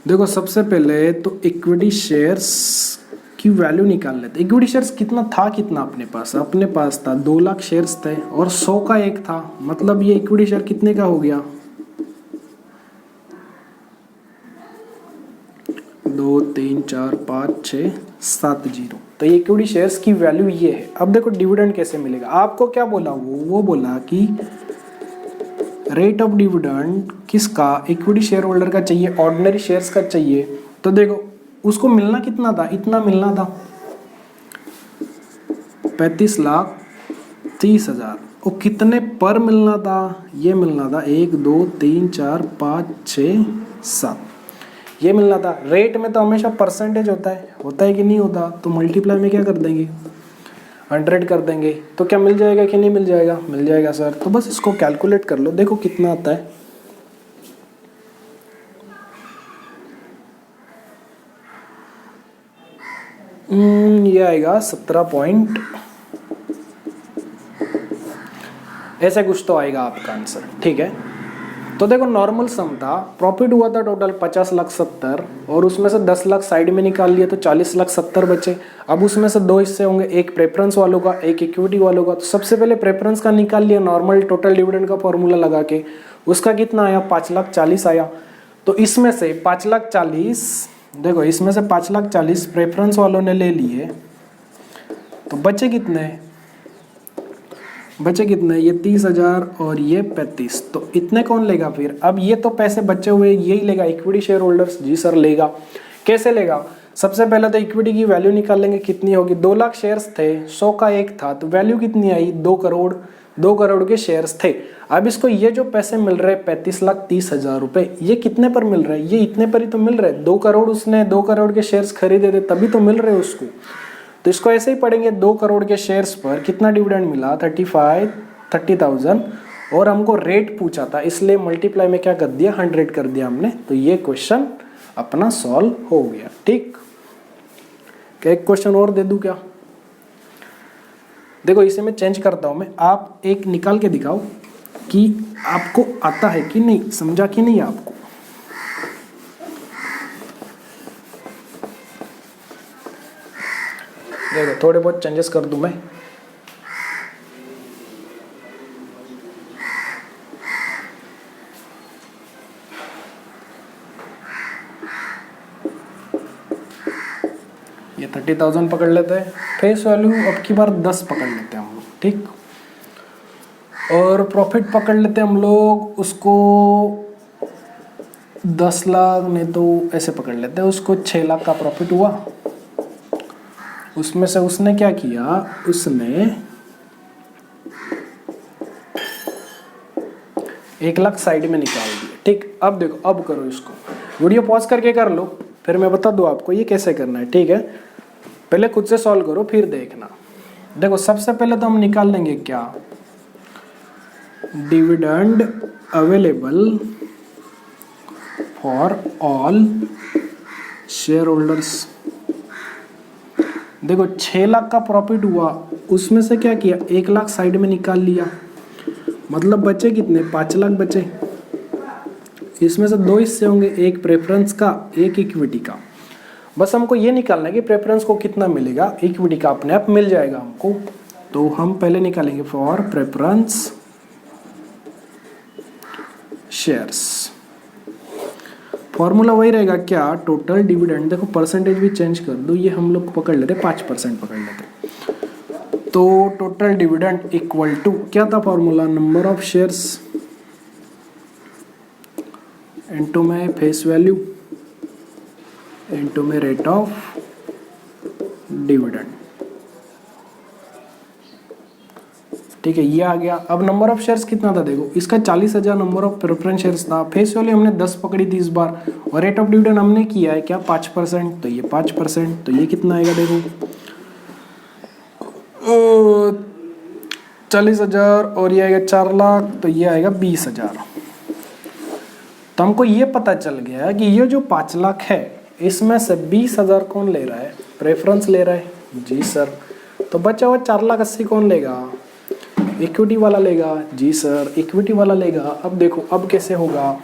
देखो सबसे पहले तो इक्विटी शेयर्स की वैल्यू निकाल लेते। इक्विटी शेयर्स कितना था? कितना अपने पास? अपने पास था 2 लाख शेयर्स थे और 100 का एक था, मतलब ये इक्विटी शेयर कितने का हो गया? 2 2 3 4 5 6 7 जीरो। तो ये इक्विटी शेयर्स की वैल्यू ये है। अब देखो डिविडेंड कैसे मिलेगा। आपको क्या बोला, वो बोला कि रेट ऑफ डिविडेंड किसका, इक्विटी शेयर होल्डर का चाहिए, ऑर्डिनरी शेयर्स का चाहिए। तो देखो उसको मिलना कितना था, इतना मिलना था 35,30,000। और कितने पर मिलना था, ये मिलना था 1 2 3 4 5 6 7, ये मिलना था। रेट में तो हमेशा परसेंटेज होता है कि नहीं होता। तो मल्टीप्लाई में क्या कर देंगे, 100 कर देंगे। तो क्या मिल जाएगा कि नहीं मिल जाएगा, मिल जाएगा सर। तो बस इसको कैलकुलेट कर लो, देखो कितना आता है। ये आएगा 17 ऐसे कुछ तो आएगा आपका आंसर, ठीक है। तो देखो नॉर्मल सम था, प्रॉफिट हुआ था टोटल 50,70,000 और उसमें से 10 लाख साइड में निकाल लिए तो 40,70,000 बचे। अब उसमें से दो हिस्से होंगे, एक प्रेफरेंस वालों का, एक इक्विटी वालों का। तो सबसे पहले प्रेफरेंस का निकाल लिया नॉर्मल टोटल डिविडेंड का फॉर्मूला लगा के, उसका कितना आया 5,40,000 आया। तो इसमें से 5,40,000, देखो इसमें से 5,40,000 प्रेफरेंस वालों ने ले लिए, तो बचे कितने, ये 30,000 और ये 35। तो इतने कौन लेगा फिर। अब ये तो पैसे बचे हुए यही लेगा, इक्विटी शेयर होल्डर्स। जी सर लेगा। कैसे लेगा, सबसे पहले तो इक्विटी की वैल्यू निकालेंगे, कितनी होगी। 2 लाख शेयर्स थे, 100 का एक था, तो वैल्यू कितनी आई 2 करोड़। 2 करोड़ के शेयर्स थे। अब इसको ये जो पैसे मिल रहे 35,30,000 रुपए, ये कितने पर मिल रहे हैं, ये इतने पर ही तो मिल रहे। 2 करोड़ उसने 2 करोड़ के शेयर्स खरीदे थे तभी तो मिल रहे उसको। तो इसको ऐसे ही पढ़ेंगे, 2 करोड़ के शेयर्स पर कितना डिविडेंड मिला 30,000 और हमको रेट पूछा था, इसलिए मल्टीप्लाई में क्या कर दिया 100 कर दिया हमने। तो ये क्वेश्चन अपना सॉल्व हो गया, ठीक। क्या एक क्वेश्चन और दे दूं क्या, देखो इसे मैं चेंज करता हूं मैं, आप एक निकाल के दिखाओ कि आपको आता है कि नहीं, समझा कि नहीं आपको। देखो थोड़े बहुत चेंजेस कर दूं मैं। ये 30,000 पकड़ लेते हैं, फेस वैल्यू अब की बार 10 पकड़ लेते हैं हम लोग, ठीक। और प्रॉफिट पकड़ लेते हैं हम लोग, उसको 10 लाख नहीं तो ऐसे पकड़ लेते हैं, उसको 6 लाख का प्रॉफिट हुआ। उसमें से उसने क्या किया, उसने 1 लाख साइड में निकाल दिया, ठीक। अब देखो, अब करो इसको, वीडियो पॉज करके कर लो, फिर मैं बता दूं आपको ये कैसे करना है, ठीक है। पहले खुद से सॉल्व करो फिर देखना। देखो सबसे पहले तो हम निकाल लेंगे क्या, dividend available for all share holders. देखो 6 लाख का प्रॉफिट हुआ, उसमें से क्या किया 1 लाख साइड में निकाल लिया, मतलब बचे कितने 5 लाख बचे। इसमें से दो हिस्से होंगे, एक प्रेफरेंस का, एक इक्विटी का। बस हमको ये निकालना है कि प्रेफरेंस को कितना मिलेगा, इक्विटी का अपने आप मिल जाएगा हमको। तो हम पहले निकालेंगे फॉर प्रेफरेंस शेयर्स, फॉर्मूला वही रहेगा क्या, टोटल डिविडेंड। देखो परसेंटेज भी चेंज कर दो, ये हम लोग पकड़ लेते 5% पकड़ लेते। तो टोटल डिविडेंड इक्वल टू क्या था formula, number of shares into में फेस वैल्यू इनटू में रेट ऑफ डिविडेंड, ठीक है। ये आ गया। अब नंबर ऑफ शेयर्स कितना था, देखो इसका 40,000 नंबर ऑफ प्रेफरेंस शेयर्स था, फेस वैल्यू हमने 10 पकड़ी थी इस बार, और रेट ऑफ डिविडेंड हमने किया है क्या 5%। तो ये 5%, तो ये कितना आएगा देखो 40,000 और ये आएगा 4 लाख, तो ये आएगा 20,000। तो हमको ये पता चल गया कि ये जो 5 लाख है इसमें से 20,000 कौन ले रहा है, प्रेफरेंस ले रहा है, जी सर। तो बचा हुआ 4,80,000 कौन लेगा, इक्विटी वाला लेगा, जी सर इक्विटी वाला लेगा। अब देखो अब कैसे होगा,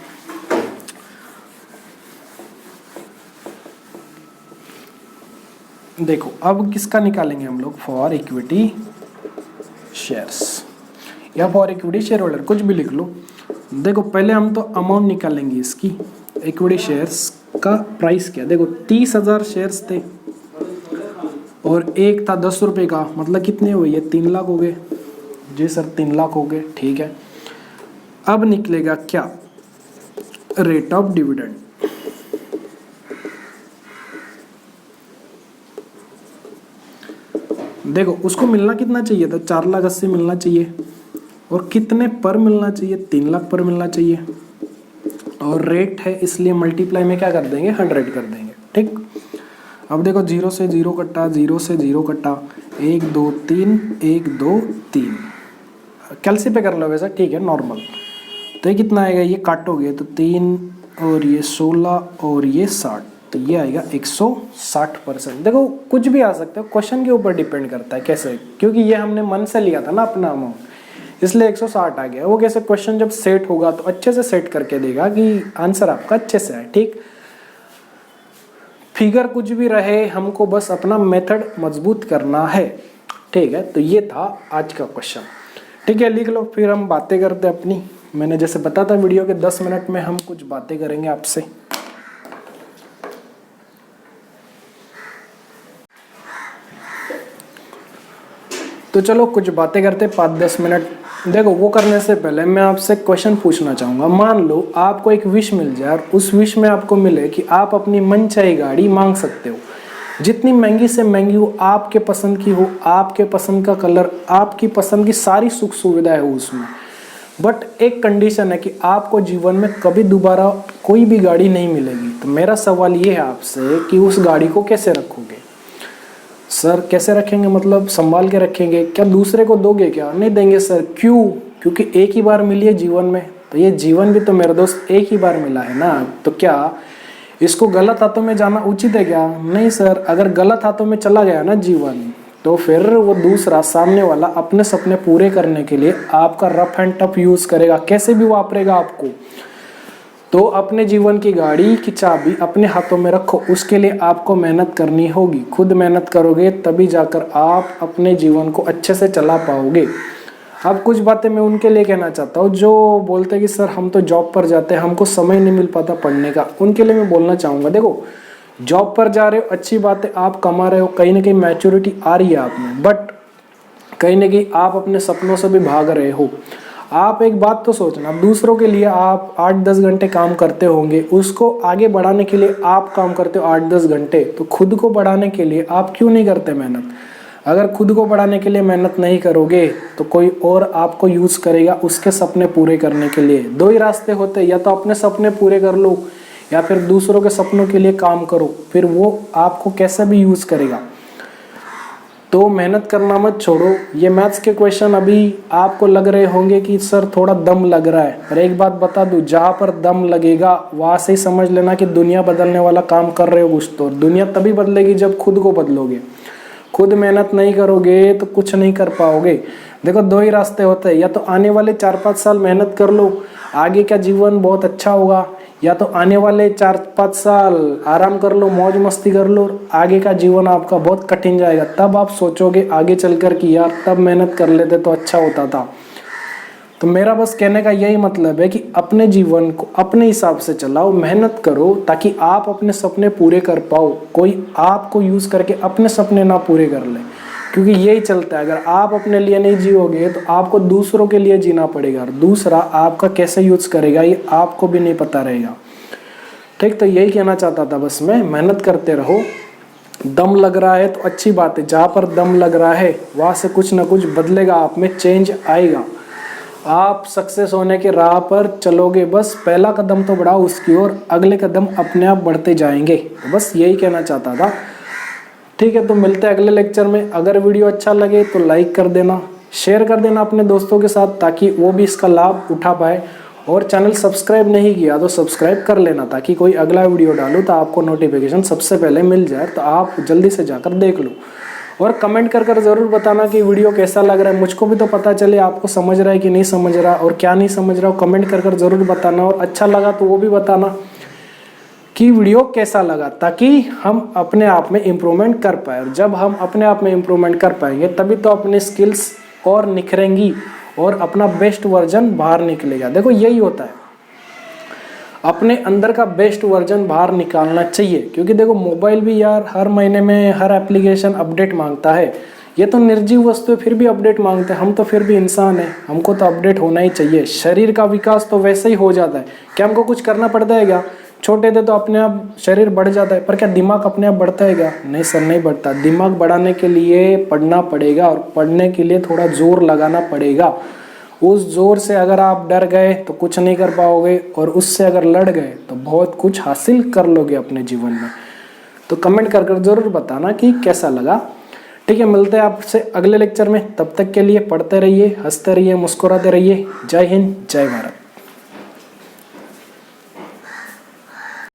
देखो अब किसका निकालेंगे हम लोग, फॉर इक्विटी शेयर्स या फॉर इक्विटी शेयर होल्डर, कुछ भी लिख लो। देखो पहले हम तो अमाउंट निकालेंगे इसकी, इक्विटी शेयर्स का प्राइस क्या, देखो 30,000 शेयर्स थे और एक था 10 रुपये का, मतलब कितने हुए, ये 3 लाख हो गए। जी सर 3 लाख हो गए, ठीक है। अब निकलेगा क्या, रेट ऑफ डिविडेंड। देखो उसको मिलना कितना चाहिए था, 4,80,000 मिलना चाहिए, और कितने पर मिलना चाहिए, 3 लाख पर मिलना चाहिए, और रेट है इसलिए मल्टीप्लाई में क्या कर देंगे, 100 कर देंगे, ठीक। अब देखो 0 से 0 कटा, 0 से 0 कटा, 1 2 3, 1 2 3, कैलसी पे कर लो वैसा, ठीक है नॉर्मल। तो ये कितना आएगा, ये काटोगे तो 3 और ये 16 और ये 60, तो ये आएगा 160%। देखो कुछ भी आ सकता है, क्वेश्चन के ऊपर डिपेंड करता है कैसे, क्योंकि ये हमने मन से लिया था ना अपना अमाउंट, इसलिए 160 आ गया। वो कैसे, क्वेश्चन जब सेट होगा तो अच्छे से सेट करके देगा कि आंसर आपका अच्छे से आए, ठीक। फिगर कुछ भी रहे, हमको बस अपना मेथड मजबूत करना है, ठीक है। तो ये था आज का क्वेश्चन, ठीक है, लिख लो। फिर हम बातें करते अपनी, मैंने जैसे बताया था वीडियो के 10 मिनट में हम कुछ बातें करेंगे आपसे। तो चलो कुछ बातें करते 5-10 मिनट। देखो वो करने से पहले मैं आपसे क्वेश्चन पूछना चाहूँगा। मान लो आपको एक विश मिल जाए और उस विश में आपको मिले कि आप अपनी मनचाही गाड़ी मांग सकते हो, जितनी महंगी से महंगी हो, आपके पसंद की हो, आपके पसंद का कलर, आपकी पसंद की सारी सुख सुविधाएं हो उसमें। बट एक कंडीशन है कि आपको जीवन में कभी दोबारा कोई भी गाड़ी नहीं मिलेगी। तो मेरा सवाल ये है आपसे कि उस गाड़ी को कैसे रखोगे। सर कैसे रखेंगे, मतलब संभाल के रखेंगे क्या, दूसरे को दोगे क्या, नहीं देंगे सर। क्यों, क्योंकि एक ही बार मिली है जीवन में, तो ये जीवन भी तो मेरे दोस्त एक ही बार मिला है ना। तो क्या इसको गलत हाथों में जाना उचित है क्या, नहीं सर। अगर गलत हाथों में चला गया ना जीवन, तो फिर वो दूसरा सामने वाला अपने सपने पूरे करने के लिए आपका रफ एंड टफ यूज करेगा, कैसे भी वापरेगा आपको। तो अपने जीवन की गाड़ी की चाबी अपने हाथों में रखो, उसके लिए आपको मेहनत करनी होगी। खुद मेहनत करोगे तभी जाकर आप अपने जीवन को अच्छे से चला पाओगे। अब कुछ बातें मैं उनके लिए कहना चाहता हूँ जो बोलते हैं कि सर हम तो जॉब पर जाते हैं, हमको समय नहीं मिल पाता पढ़ने का। उनके लिए मैं बोलना चाहूँगा, देखो जॉब पर जा रहे हो अच्छी बात है, आप कमा रहे हो, कहीं ना कहीं मैच्योरिटी आ रही है आप में, बट कहीं ना कहीं आप अपने सपनों से भी भाग रहे हो। आप एक बात तो सोचना, दूसरों के लिए आप 8-10 घंटे काम करते होंगे, उसको आगे बढ़ाने के लिए आप काम करते हो 8-10 घंटे, तो खुद को बढ़ाने के लिए आप क्यों नहीं करते मेहनत। अगर खुद को बढ़ाने के लिए मेहनत नहीं करोगे तो कोई और आपको यूज करेगा उसके सपने पूरे करने के लिए। 2 ही रास्ते होते हैं, या तो अपने सपने पूरे कर लो या फिर दूसरों के सपनों के लिए काम करो, फिर वो आपको कैसे भी यूज करेगा। तो मेहनत करना मत छोड़ो। ये मैथ्स के क्वेश्चन अभी आपको लग रहे होंगे कि सर थोड़ा दम लग रहा है, पर एक बात बता दूं, जहाँ पर दम लगेगा वहाँ से ही समझ लेना कि दुनिया बदलने वाला काम कर रहे हो कुछ। तो दुनिया तभी बदलेगी जब खुद को बदलोगे। खुद मेहनत नहीं करोगे तो कुछ नहीं कर पाओगे। देखो 2 ही रास्ते होते हैं, या तो आने वाले 4-5 साल मेहनत कर लो, आगे का जीवन बहुत अच्छा होगा, या तो आने वाले 4-5 साल आराम कर लो, मौज मस्ती कर लो, आगे का जीवन आपका बहुत कठिन जाएगा। तब आप सोचोगे आगे चलकर कि यार तब मेहनत कर लेते तो अच्छा होता था। तो मेरा बस कहने का यही मतलब है कि अपने जीवन को अपने हिसाब से चलाओ, मेहनत करो ताकि आप अपने सपने पूरे कर पाओ, कोई आपको यूज करके अपने सपने ना पूरे कर ले। क्योंकि यही चलता है, अगर आप अपने लिए नहीं जियोगे तो आपको दूसरों के लिए जीना पड़ेगा, और दूसरा आपका कैसे यूज करेगा ये आपको भी नहीं पता रहेगा। ठीक, तो यही कहना चाहता था बस मैं, मेहनत करते रहो। दम लग रहा है तो अच्छी बात है, जहाँ पर दम लग रहा है वहाँ से कुछ ना कुछ बदलेगा, आप में चेंज आएगा, आप सक्सेस होने के राह पर चलोगे। बस पहला कदम तो बढ़ाओ उसकी ओर, अगले कदम अपने आप बढ़ते जाएंगे। तो बस यही कहना चाहता था। ठीक है, तो मिलते हैं अगले लेक्चर में। अगर वीडियो अच्छा लगे तो लाइक कर देना, शेयर कर देना अपने दोस्तों के साथ ताकि वो भी इसका लाभ उठा पाए, और चैनल सब्सक्राइब नहीं किया तो सब्सक्राइब कर लेना ताकि कोई अगला वीडियो डालूँ तो आपको नोटिफिकेशन सबसे पहले मिल जाए, तो आप जल्दी से जाकर देख लो। और कमेंट कर ज़रूर बताना कि वीडियो कैसा लग रहा है, मुझको भी तो पता चले आपको समझ रहा है कि नहीं समझ रहा, और क्या नहीं समझ रहा हो कमेंट कर ज़रूर बताना। और अच्छा लगा तो वो भी बताना कि वीडियो कैसा लगा, ताकि हम अपने आप में इम्प्रूवमेंट कर पाए। और जब हम अपने आप में इम्प्रूवमेंट कर पाएंगे तभी तो अपने स्किल्स और निखरेंगी और अपना बेस्ट वर्जन बाहर निकलेगा। देखो यही होता है, अपने अंदर का बेस्ट वर्जन बाहर निकालना चाहिए। क्योंकि देखो मोबाइल भी यार हर महीने में हर एप्लीकेशन अपडेट मांगता है। ये तो निर्जीव वस्तु है फिर भी अपडेट मांगते हैं, हम तो फिर भी इंसान हैं, हमको तो अपडेट होना ही चाहिए। शरीर का विकास तो वैसे ही हो जाता है, क्या हमको कुछ करना पड़ता है क्या? छोटे थे तो अपने आप शरीर बढ़ जाता है, पर क्या दिमाग अपने आप बढ़ता है क्या? नहीं सर, नहीं बढ़ता। दिमाग बढ़ाने के लिए पढ़ना पड़ेगा और पढ़ने के लिए थोड़ा जोर लगाना पड़ेगा। उस जोर से अगर आप डर गए तो कुछ नहीं कर पाओगे, और उससे अगर लड़ गए तो बहुत कुछ हासिल कर लोगे अपने जीवन में। तो कमेंट कर जरूर बताना कि कैसा लगा। ठीक है, मिलते हैं आपसे अगले लेक्चर में। तब तक के लिए पढ़ते रहिए, हंसते रहिए, मुस्कुराते रहिए। जय हिंद, जय भारत।